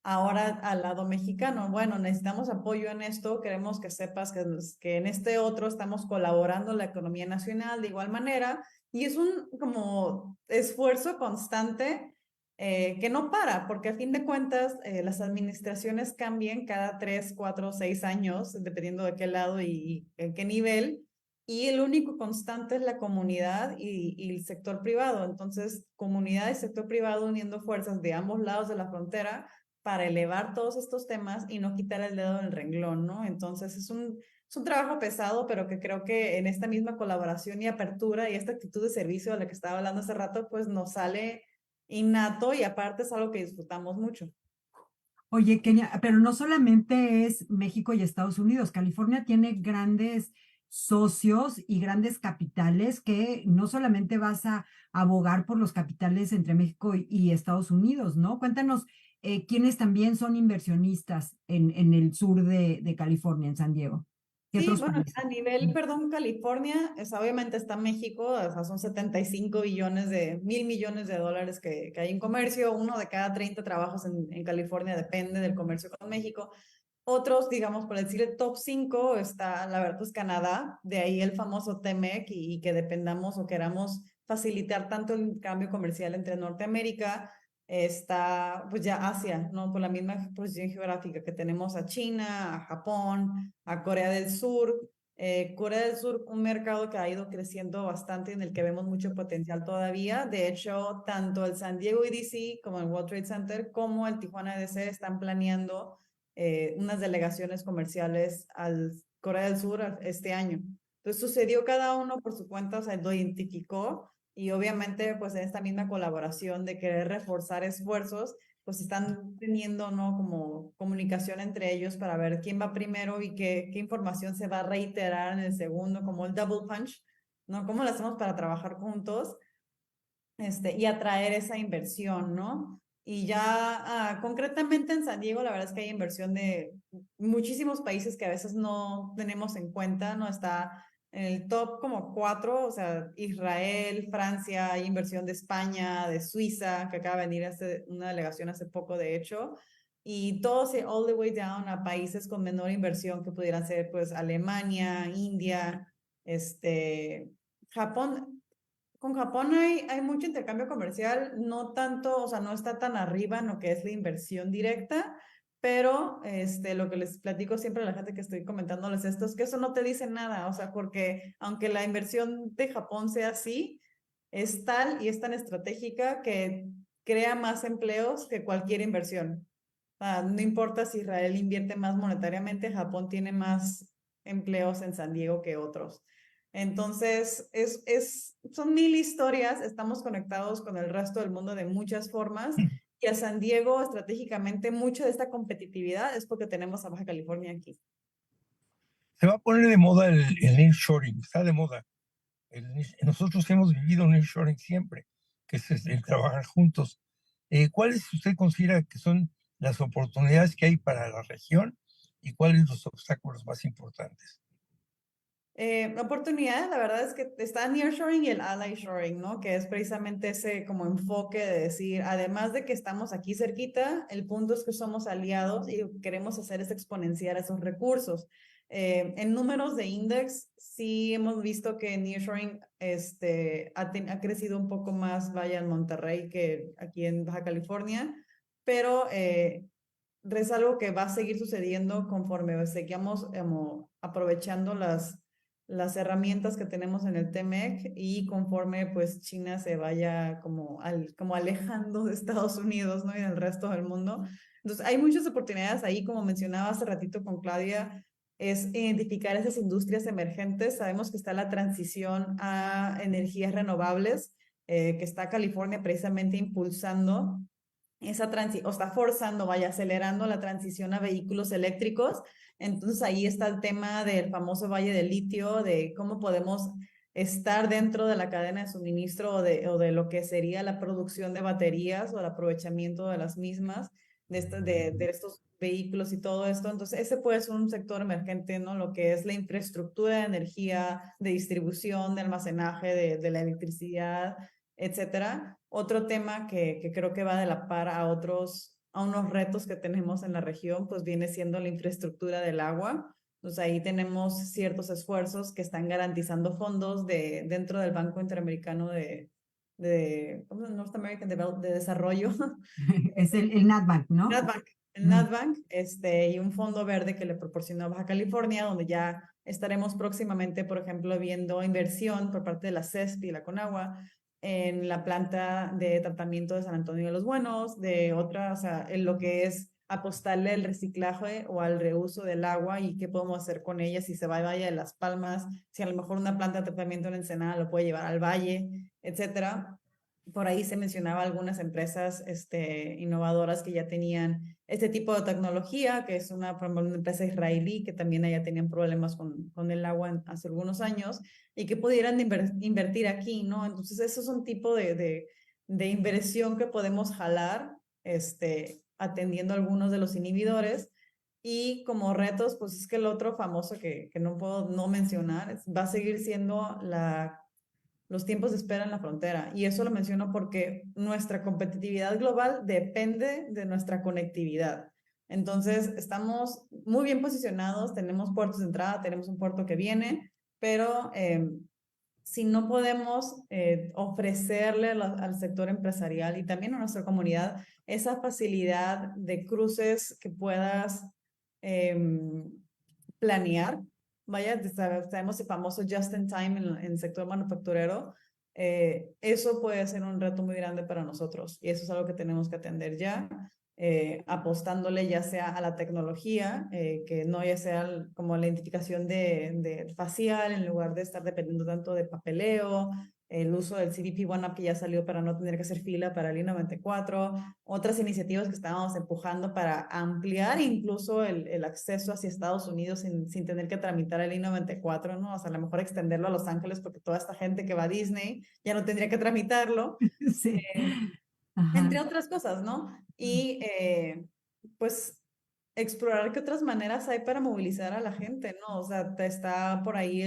S16: Ahora al lado mexicano, bueno, necesitamos apoyo en esto, queremos que sepas que en este otro estamos colaborando la economía nacional de igual manera, y es un como esfuerzo constante que no para, porque a fin de cuentas las administraciones cambian cada 3, 4, 6 años, dependiendo de qué lado y en qué nivel, y el único constante es la comunidad y el sector privado. Entonces, comunidad y sector privado uniendo fuerzas de ambos lados de la frontera para elevar todos estos temas y no quitar el dedo del renglón, ¿no? Entonces es un trabajo pesado, pero que creo que en esta misma colaboración y apertura y esta actitud de servicio de la que estaba hablando hace rato, pues nos sale innato y aparte es algo que disfrutamos mucho.
S15: Oye, Kenia, pero no solamente es México y Estados Unidos, California tiene grandes socios y grandes capitales que no solamente vas a abogar por los capitales entre México y Estados Unidos, ¿no? Cuéntanos quiénes también son inversionistas en el sur de California, en San Diego.
S16: Sí, bueno, a nivel, California, obviamente está México, o sea, son 75 billones de, $1,000 millones de dólares que hay en comercio, 1 de cada 30 trabajos en California depende del comercio con México. Otros, digamos, por decir el top 5 está, la verdad, pues Canadá, de ahí el famoso TEMEC y que dependamos o queramos facilitar tanto el cambio comercial entre Norteamérica. Está pues ya Asia, ¿no? Por la misma posición geográfica que tenemos a China, a Japón, a Corea del Sur. Corea del Sur, un mercado que ha ido creciendo bastante, en el que vemos mucho potencial todavía. De hecho, tanto el San Diego EDC como el World Trade Center como el Tijuana EDC están planeando unas delegaciones comerciales al Corea del Sur este año. Entonces sucedió cada uno por su cuenta, o sea, lo identificó. Y obviamente, pues en esta misma colaboración de querer reforzar esfuerzos, pues están teniendo, ¿no? Como comunicación entre ellos para ver quién va primero y qué información se va a reiterar en el segundo, como el double punch, ¿no? ¿Cómo lo hacemos para trabajar juntos y atraer esa inversión, ¿no? Y ya concretamente en San Diego, la verdad es que hay inversión de muchísimos países que a veces no tenemos en cuenta, ¿no? Está en el top como 4, o sea, Israel, Francia, hay inversión de España, de Suiza, que acaba de venir una delegación hace poco, de hecho, y todo se all the way down a países con menor inversión que pudieran ser, pues, Alemania, India, Japón. Con Japón hay mucho intercambio comercial, no tanto, o sea, no está tan arriba en lo que es la inversión directa, pero lo que les platico siempre a la gente que estoy comentándoles esto es que eso no te dice nada, o sea, porque aunque la inversión de Japón sea así, es tal y es tan estratégica que crea más empleos que cualquier inversión. O sea, no importa si Israel invierte más monetariamente, Japón tiene más empleos en San Diego que otros. Entonces, son 1000 historias, estamos conectados con el resto del mundo de muchas formas, y a San Diego estratégicamente mucha de esta competitividad es porque tenemos a Baja California aquí.
S17: Se va a poner de moda el nearshoring, está de moda. Nosotros hemos vivido nearshoring siempre, que es el trabajar juntos. ¿Cuáles usted considera que son las oportunidades que hay para la región y cuáles los obstáculos más importantes?
S16: Oportunidades, la verdad es que está nearshoring y el ally-shoring, ¿no? Que es precisamente ese como enfoque de decir, además de que estamos aquí cerquita, el punto es que somos aliados y lo que queremos hacer es exponenciar esos recursos. En números de index, sí hemos visto que nearshoring ha crecido un poco más, vaya, en Monterrey que aquí en Baja California, pero es algo que va a seguir sucediendo conforme seguimos aprovechando las herramientas que tenemos en el TMEC y conforme pues China se vaya como alejando de Estados Unidos, ¿no? Y del resto del mundo. Entonces hay muchas oportunidades ahí, como mencionaba hace ratito con Claudia, es identificar esas industrias emergentes. Sabemos que está la transición a energías renovables, que está California precisamente impulsando esa o está forzando, vaya, acelerando la transición a vehículos eléctricos. Entonces ahí está el tema del famoso Valle del Litio, de cómo podemos estar dentro de la cadena de suministro o de lo que sería la producción de baterías o el aprovechamiento de las mismas, de estos vehículos y todo esto. Entonces ese puede ser un sector emergente, ¿no? Lo que es la infraestructura de energía, de distribución, de almacenaje, de la electricidad, etcétera. Otro tema que creo que va de la par a unos retos que tenemos en la región, pues viene siendo la infraestructura del agua. Entonces ahí tenemos ciertos esfuerzos que están garantizando fondos dentro del Banco Interamericano de North American de Desarrollo.
S15: Es el NatBank, ¿no?
S16: El NatBank, y un fondo verde que le proporcionó a Baja California, donde ya estaremos próximamente, por ejemplo, viendo inversión por parte de la CESP y la Conagua en la planta de tratamiento de San Antonio de los Buenos, de otra, o sea, en lo que es apostarle al reciclaje o al reuso del agua y qué podemos hacer con ella, si se vaya de Las Palmas, si a lo mejor una planta de tratamiento en Ensenada lo puede llevar al Valle, etcétera. Por ahí se mencionaba algunas empresas innovadoras que ya tenían este tipo de tecnología, que es una empresa israelí que también ya tenían problemas con el agua hace algunos años y que pudieran invertir aquí, ¿no? Entonces, esos son tipo de inversión que podemos jalar atendiendo algunos de los inhibidores. Y como retos, pues es que el otro famoso que no puedo no mencionar va a seguir siendo los tiempos de espera en la frontera. Y eso lo menciono porque nuestra competitividad global depende de nuestra conectividad. Entonces, estamos muy bien posicionados, tenemos puertos de entrada, tenemos un puerto que viene, pero si no podemos ofrecerle al sector empresarial y también a nuestra comunidad esa facilidad de cruces que puedas planear. Vaya, sabemos el famoso just in time en el sector manufacturero. Eso puede ser un reto muy grande para nosotros y eso es algo que tenemos que atender ya, apostándole ya sea a la tecnología, que no ya sea como la identificación de facial en lugar de estar dependiendo tanto de papeleo, el uso del CBP One Up que ya salió para no tener que hacer fila para el I-94, otras iniciativas que estábamos empujando para ampliar incluso el acceso hacia Estados Unidos sin tener que tramitar el I-94, ¿no? O sea, a lo mejor extenderlo a Los Ángeles porque toda esta gente que va a Disney ya no tendría que tramitarlo.
S15: Sí.
S16: entre otras cosas, ¿no? Y pues explorar qué otras maneras hay para movilizar a la gente, ¿no? O sea, está por ahí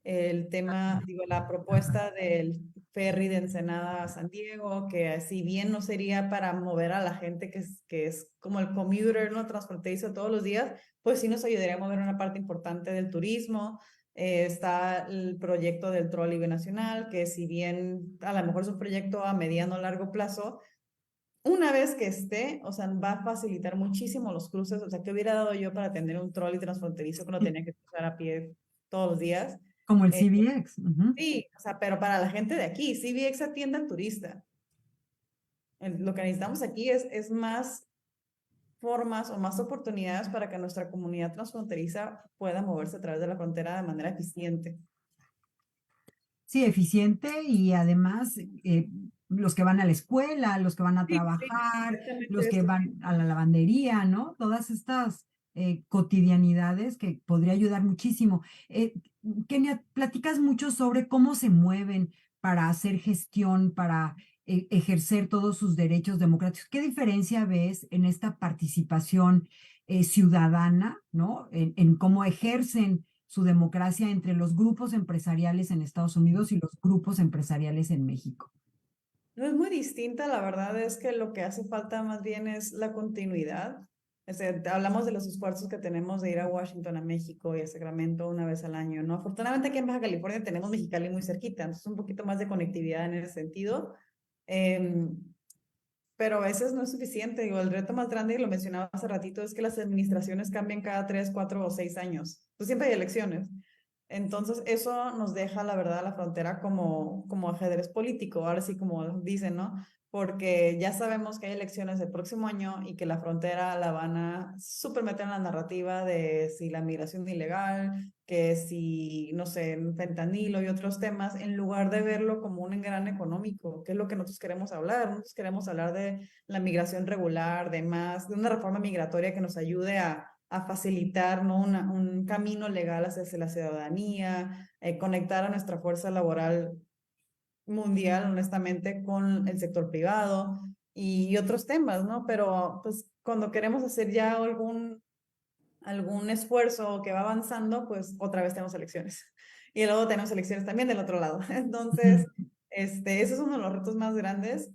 S16: el tema, digo, la propuesta del ferry de Ensenada a San Diego, que si bien no sería para mover a la gente que es como el commuter, ¿no? Transportista todos los días, pues sí nos ayudaría a mover una parte importante del turismo. Está el proyecto del trolley binacional, que si bien a lo mejor es un proyecto a mediano o largo plazo, una vez que esté, o sea, va a facilitar muchísimo los cruces. O sea, ¿qué hubiera dado yo para tener un trolley transfronterizo que no tenía que cruzar a pie todos los días?
S15: Como el CBX.
S16: Sí, o sea, pero para la gente de aquí, CBX atiende al turista. Lo que necesitamos aquí es más formas o más oportunidades para que nuestra comunidad transfronteriza pueda moverse a través de la frontera de manera eficiente.
S15: Sí, eficiente y además los que van a la escuela, los que van a trabajar, los que van a la lavandería, ¿no? Todas estas cotidianidades que podría ayudar muchísimo. Kenia, platicas mucho sobre cómo se mueven para hacer gestión, para ejercer todos sus derechos democráticos. ¿Qué diferencia ves en esta participación ciudadana, ¿no? En cómo ejercen su democracia entre los grupos empresariales en Estados Unidos y los grupos empresariales en México?
S16: No es muy distinta, la verdad es que lo que hace falta más bien es la continuidad. O sea, hablamos de los esfuerzos que tenemos de ir a Washington, a México y a Sacramento una vez al año, ¿no? Afortunadamente aquí en Baja California tenemos Mexicali muy cerquita, entonces un poquito más de conectividad en ese sentido. Pero a veces no es suficiente. Digo, el reto más grande, y lo mencionaba hace ratito, es que las administraciones cambian cada 3, 4 o 6 años. Pues siempre hay elecciones. Entonces, eso nos deja, la verdad, la frontera como ajedrez político, ahora sí como dicen, ¿no? Porque ya sabemos que hay elecciones el próximo año y que la frontera la van a súper meter en la narrativa de si la migración ilegal, que si, no sé, fentanilo y otros temas, en lugar de verlo como un engrane económico, que es lo que nosotros queremos hablar. Nosotros queremos hablar de la migración regular, de una reforma migratoria que nos ayude a facilitar, ¿no? un camino legal hacia la ciudadanía, conectar a nuestra fuerza laboral mundial, honestamente, con el sector privado y otros temas, ¿no? Pero pues cuando queremos hacer ya algún esfuerzo que va avanzando, pues otra vez tenemos elecciones. Y luego tenemos elecciones también del otro lado. Entonces, ese es uno de los retos más grandes.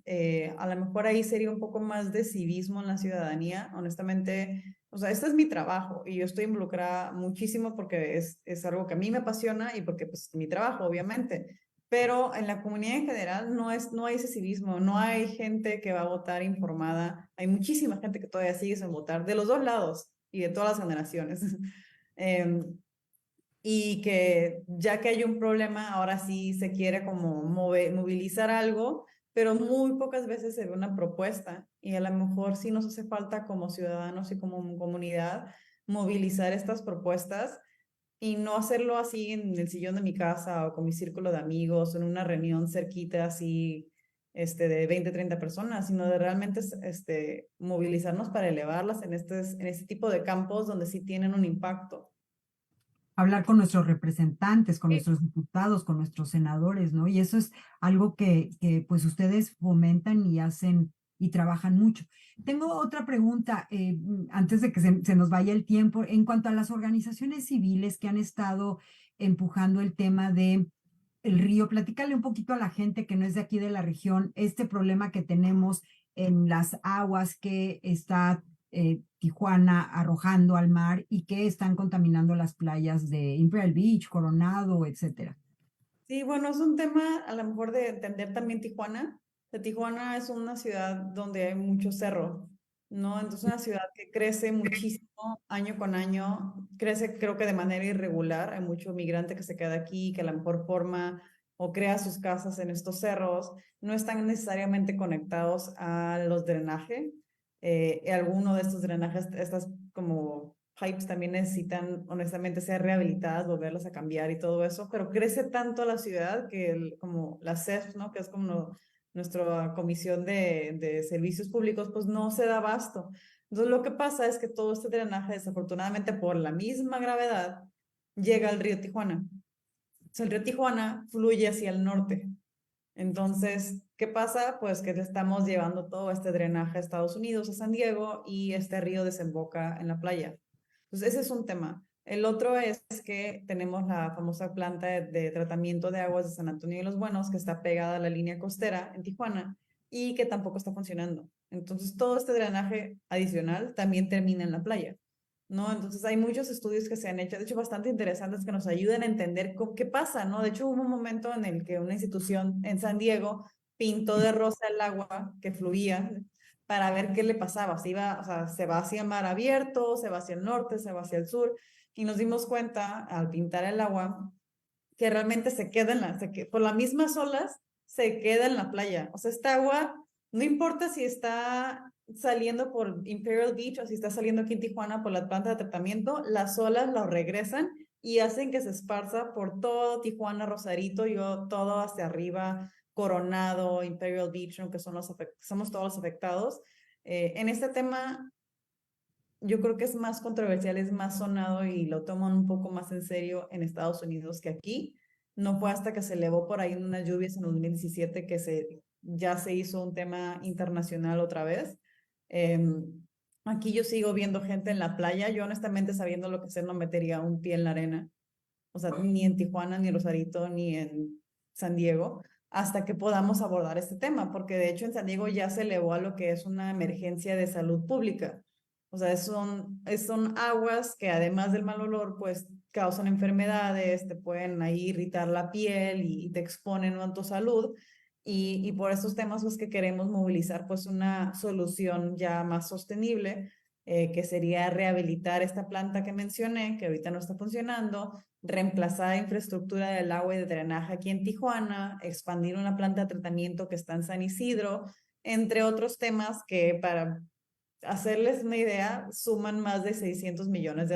S16: A lo mejor ahí sería un poco más de civismo en la ciudadanía. Honestamente, o sea, este es mi trabajo y yo estoy involucrada muchísimo porque es algo que a mí me apasiona y porque pues es mi trabajo, obviamente. Pero en la comunidad en general no hay ese civismo, no hay gente que va a votar informada. Hay muchísima gente que todavía sigue sin votar, de los dos lados y de todas las generaciones. Y que ya que hay un problema, ahora sí se quiere como movilizar algo, pero muy pocas veces se ve una propuesta y a lo mejor sí nos hace falta como ciudadanos y como comunidad movilizar estas propuestas y no hacerlo así en el sillón de mi casa o con mi círculo de amigos o en una reunión cerquita así de 20, 30 personas, sino de realmente movilizarnos para elevarlas en este tipo de campos donde sí tienen un impacto.
S15: Hablar con nuestros representantes, con nuestros diputados, con nuestros senadores, ¿no? Y eso es algo que pues ustedes fomentan y hacen y trabajan mucho. Tengo otra pregunta, antes de que se nos vaya el tiempo, en cuanto a las organizaciones civiles que han estado empujando el tema de el río. Platícale un poquito a la gente que no es de aquí de la región, este problema que tenemos en las aguas que está Tijuana arrojando al mar y que están contaminando las playas de Imperial Beach, Coronado, etcétera.
S16: Sí, bueno, es un tema a lo mejor de entender también Tijuana. Tijuana es una ciudad donde hay mucho cerro, ¿no? Entonces es una ciudad que crece muchísimo año con año, crece creo que de manera irregular, hay mucho migrante que se queda aquí, que a lo mejor forma o crea sus casas en estos cerros, no están necesariamente conectados a los drenajes. Alguno de estos drenajes, estas como pipes también necesitan honestamente ser rehabilitadas, volverlas a cambiar y todo eso, pero crece tanto la ciudad que como la CEF, ¿no? Que es como nuestra comisión de servicios públicos, pues no se da abasto. Entonces lo que pasa es que todo este drenaje, desafortunadamente por la misma gravedad, llega al río Tijuana. O sea, el río Tijuana fluye hacia el norte. Entonces, ¿Qué pasa? Pues que le estamos llevando todo este drenaje a Estados Unidos, a San Diego, y este río desemboca en la playa. Entonces, ese es un tema. El otro es que tenemos la famosa planta de tratamiento de aguas de San Antonio de los Buenos, que está pegada a la línea costera en Tijuana y que tampoco está funcionando. Entonces, todo este drenaje adicional también termina en la playa, ¿no? Entonces, hay muchos estudios que se han hecho, de hecho, bastante interesantes, que nos ayudan a entender qué pasa, ¿no? De hecho, hubo un momento en el que una institución en San Diego pintó de rosa el agua que fluía para ver qué le pasaba, si iba, o sea, se va hacia el mar abierto, se va hacia el norte, se va hacia el sur, y nos dimos cuenta al pintar el agua que realmente se queda por las mismas olas, se queda en la playa. O sea, esta agua, no importa si está saliendo por Imperial Beach o si está saliendo aquí en Tijuana por la planta de tratamiento, las olas lo regresan y hacen que se esparza por todo Tijuana, Rosarito, todo hacia arriba, Coronado, Imperial Beach, aunque somos todos los afectados. En este tema, yo creo que es más controversial, es más sonado y lo toman un poco más en serio en Estados Unidos que aquí. No fue hasta que se elevó por ahí en unas lluvias en 2017 que ya se hizo un tema internacional otra vez. Aquí yo sigo viendo gente en la playa. Yo honestamente, sabiendo lo que sé, no metería un pie en la arena. O sea, ni en Tijuana, ni en Rosarito, ni en San Diego, hasta que podamos abordar este tema, porque de hecho en San Diego ya se elevó a lo que es una emergencia de salud pública. O sea, son aguas que además del mal olor, pues causan enfermedades, te pueden ahí irritar la piel y te exponen a tu salud. Y por estos temas pues que queremos movilizar pues una solución ya más sostenible, que sería rehabilitar esta planta que mencioné, que ahorita no está funcionando, reemplazar infraestructura del agua y de drenaje aquí en Tijuana, expandir una planta de tratamiento que está en San Isidro, entre otros temas que, para hacerles una idea, suman más de $600 millones.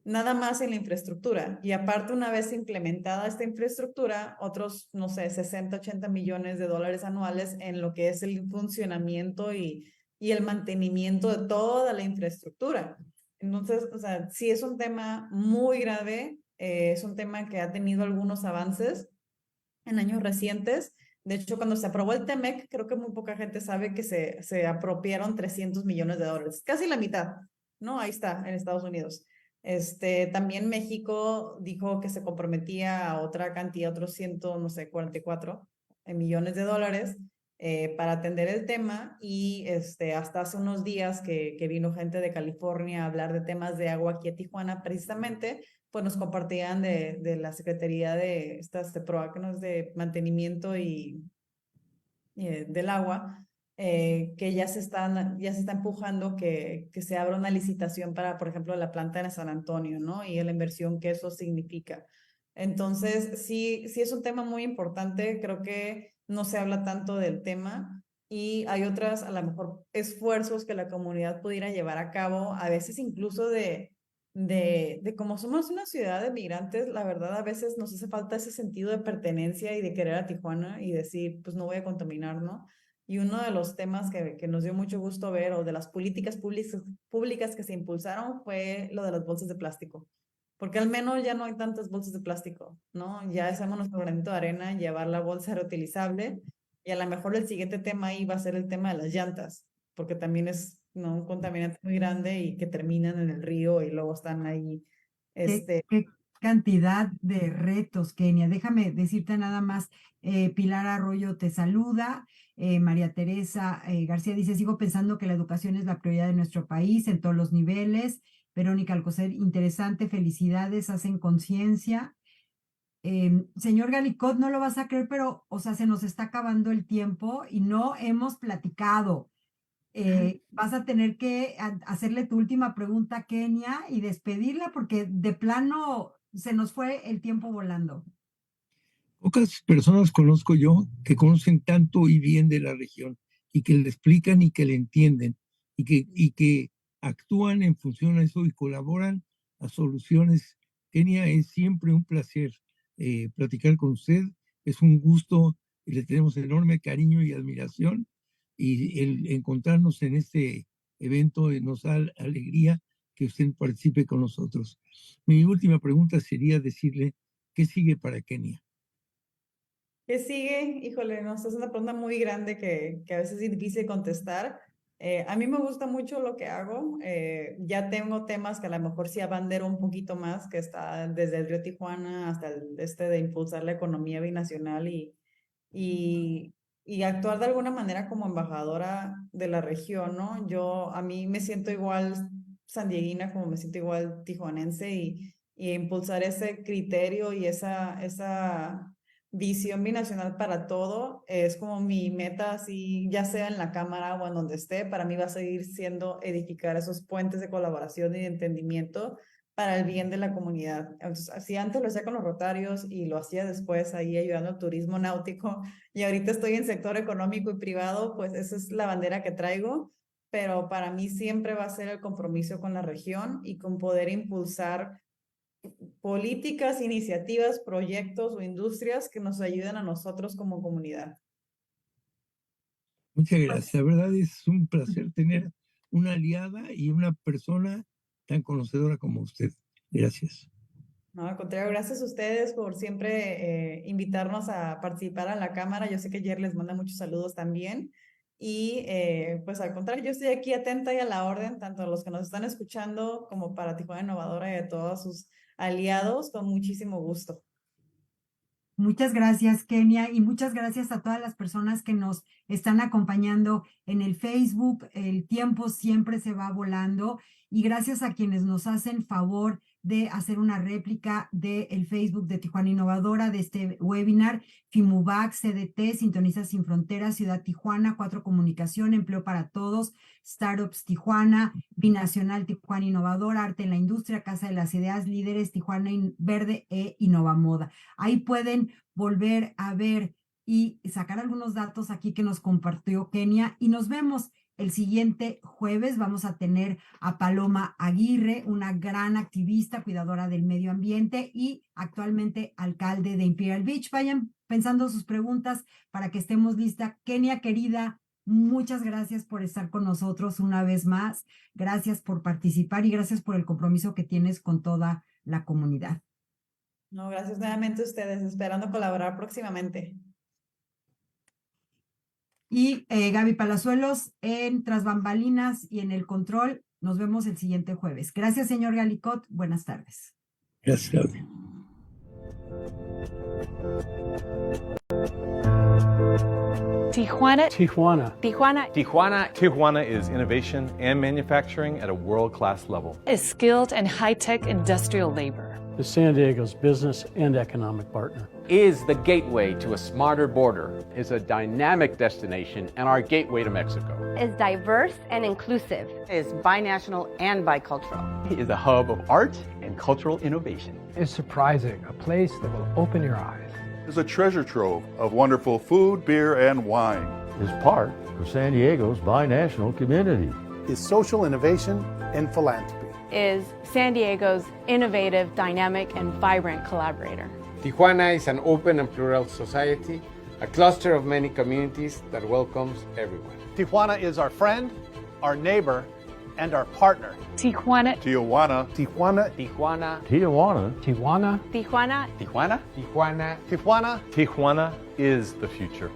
S16: Nada más en la infraestructura. Y aparte, una vez implementada esta infraestructura, otros, no sé, 60, 80 millones de dólares anuales en lo que es el funcionamiento y el mantenimiento de toda la infraestructura. Entonces, o sea, sí es un tema muy grave, es un tema que ha tenido algunos avances en años recientes. De hecho, cuando se aprobó el TEMEC, creo que muy poca gente sabe que se apropiaron $300 millones, casi la mitad, ¿no? Ahí está, en Estados Unidos. También México dijo que se comprometía a otra cantidad, otros 44 millones de dólares para atender el tema, y hasta hace unos días que vino gente de California a hablar de temas de agua aquí a Tijuana, precisamente, pues nos compartían de la Secretaría de PROAC, de mantenimiento y del agua, que ya se está empujando que se abra una licitación para, por ejemplo, la planta de San Antonio, ¿no? Y la inversión que eso significa. Entonces, sí es un tema muy importante. Creo que no se habla tanto del tema, y hay otras, a lo mejor, esfuerzos que la comunidad pudiera llevar a cabo, a veces incluso de cómo somos una ciudad de migrantes. La verdad, a veces nos hace falta ese sentido de pertenencia y de querer a Tijuana y decir, pues no voy a contaminar, ¿no? Y uno de los temas que nos dio mucho gusto ver, o de las políticas públicas que se impulsaron, fue lo de las bolsas de plástico. Porque al menos ya no hay tantas bolsas de plástico, ¿no? Ya hacemos nuestro granito de arena, llevar la bolsa reutilizable, y a lo mejor el siguiente tema ahí va a ser el tema de las llantas, porque también es, ¿no?, un contaminante muy grande y que terminan en el río y luego están ahí.
S15: ¿Qué cantidad de retos, Kenia? Déjame decirte nada más, Pilar Arroyo te saluda, María Teresa García dice, sigo pensando que la educación es la prioridad de nuestro país en todos los niveles. Verónica Alcocer, interesante, felicidades, hacen conciencia. Señor Galicot, no lo vas a creer, pero, o sea, se nos está acabando el tiempo y no hemos platicado. Vas a tener que hacerle tu última pregunta a Kenia y despedirla, porque de plano se nos fue el tiempo volando.
S17: Pocas personas conozco yo que conocen tanto y bien de la región, y que le explican y que le entienden, y que actúan en función a eso y colaboran a soluciones. Kenia, es siempre un placer platicar con usted. Es un gusto y le tenemos enorme cariño y admiración. Y el encontrarnos en este evento nos da alegría que usted participe con nosotros. Mi última pregunta sería decirle, ¿qué sigue para Kenia?
S16: ¿Qué sigue? Híjole, no sé, es una pregunta muy grande que a veces es difícil contestar. A mí me gusta mucho lo que hago. Ya tengo temas que a lo mejor sí abandero un poquito más, que está desde el Río Tijuana hasta el de impulsar la economía binacional y actuar de alguna manera como embajadora de la región, ¿no? A mí me siento igual sandieguina como me siento igual tijuanense y impulsar ese criterio y esa visión binacional para todo es como mi meta, así ya sea en la Cámara o en donde esté, para mí va a seguir siendo edificar esos puentes de colaboración y de entendimiento para el bien de la comunidad. Entonces, así antes lo hacía con los Rotarios y lo hacía después ahí ayudando al turismo náutico y ahorita estoy en sector económico y privado, pues esa es la bandera que traigo, pero para mí siempre va a ser el compromiso con la región y con poder impulsar políticas, iniciativas, proyectos o industrias que nos ayuden a nosotros como comunidad.
S17: Muchas gracias. La verdad es un placer tener una aliada y una persona tan conocedora como usted. Gracias.
S16: No, al contrario, gracias a ustedes por siempre invitarnos a participar a la Cámara. Yo sé que ayer les manda muchos saludos también. Y pues al contrario, yo estoy aquí atenta y a la orden, tanto a los que nos están escuchando como para Tijuana Innovadora y a todos sus aliados, con muchísimo gusto.
S15: Muchas gracias, Kenia, y muchas gracias a todas las personas que nos están acompañando en el Facebook. El tiempo siempre se va volando y gracias a quienes nos hacen favor de hacer una réplica del Facebook de Tijuana Innovadora, de este webinar: FIMUBAC, CDT, Sintoniza Sin Fronteras, Ciudad Tijuana, 4 Comunicación, Empleo para Todos, Startups Tijuana, Binacional Tijuana Innovadora, Arte en la Industria, Casa de las Ideas, Líderes Tijuana Verde e Innovamoda. Ahí pueden volver a ver y sacar algunos datos aquí que nos compartió Kenia, y nos vemos el siguiente jueves. Vamos a tener a Paloma Aguirre, una gran activista, cuidadora del medio ambiente y actualmente alcalde de Imperial Beach. Vayan pensando sus preguntas para que estemos listas. Kenia, querida, muchas gracias por estar con nosotros una vez más. Gracias por participar y gracias por el compromiso que tienes con toda la comunidad.
S16: No, gracias nuevamente a ustedes, esperando colaborar próximamente.
S15: Y Gaby Palazuelos en Tras Bambalinas y en el control. Nos vemos el siguiente jueves. Gracias, señor Galicot. Buenas tardes.
S17: Gracias, Gaby.
S1: Tijuana.
S2: Tijuana.
S12: Tijuana.
S4: Tijuana
S3: Tijuana is innovation and manufacturing at a world-class level.
S1: Is skilled and high-tech industrial labor.
S2: Is San Diego's business and economic partner.
S4: is the gateway to a smarter border, is a dynamic destination, and our gateway to Mexico.
S5: Is diverse and inclusive.
S6: Is binational and bicultural.
S7: Is a hub of art and cultural innovation.
S8: Is surprising, a place that will open your eyes.
S9: Is a treasure trove of wonderful food, beer, and wine.
S10: Is part of San Diego's binational community.
S11: Is social innovation and philanthropy.
S12: Is San Diego's innovative, dynamic, and vibrant collaborator.
S13: Tijuana is an open and plural society, a cluster of many communities that welcomes everyone.
S14: Tijuana is our friend, our neighbor, and our partner.
S1: Tijuana.
S9: Tijuana.
S11: Tijuana.
S4: Tijuana.
S10: Tijuana.
S8: Tijuana.
S12: Tijuana.
S7: Tijuana.
S13: Tijuana.
S14: Tijuana.
S3: Tijuana is the future.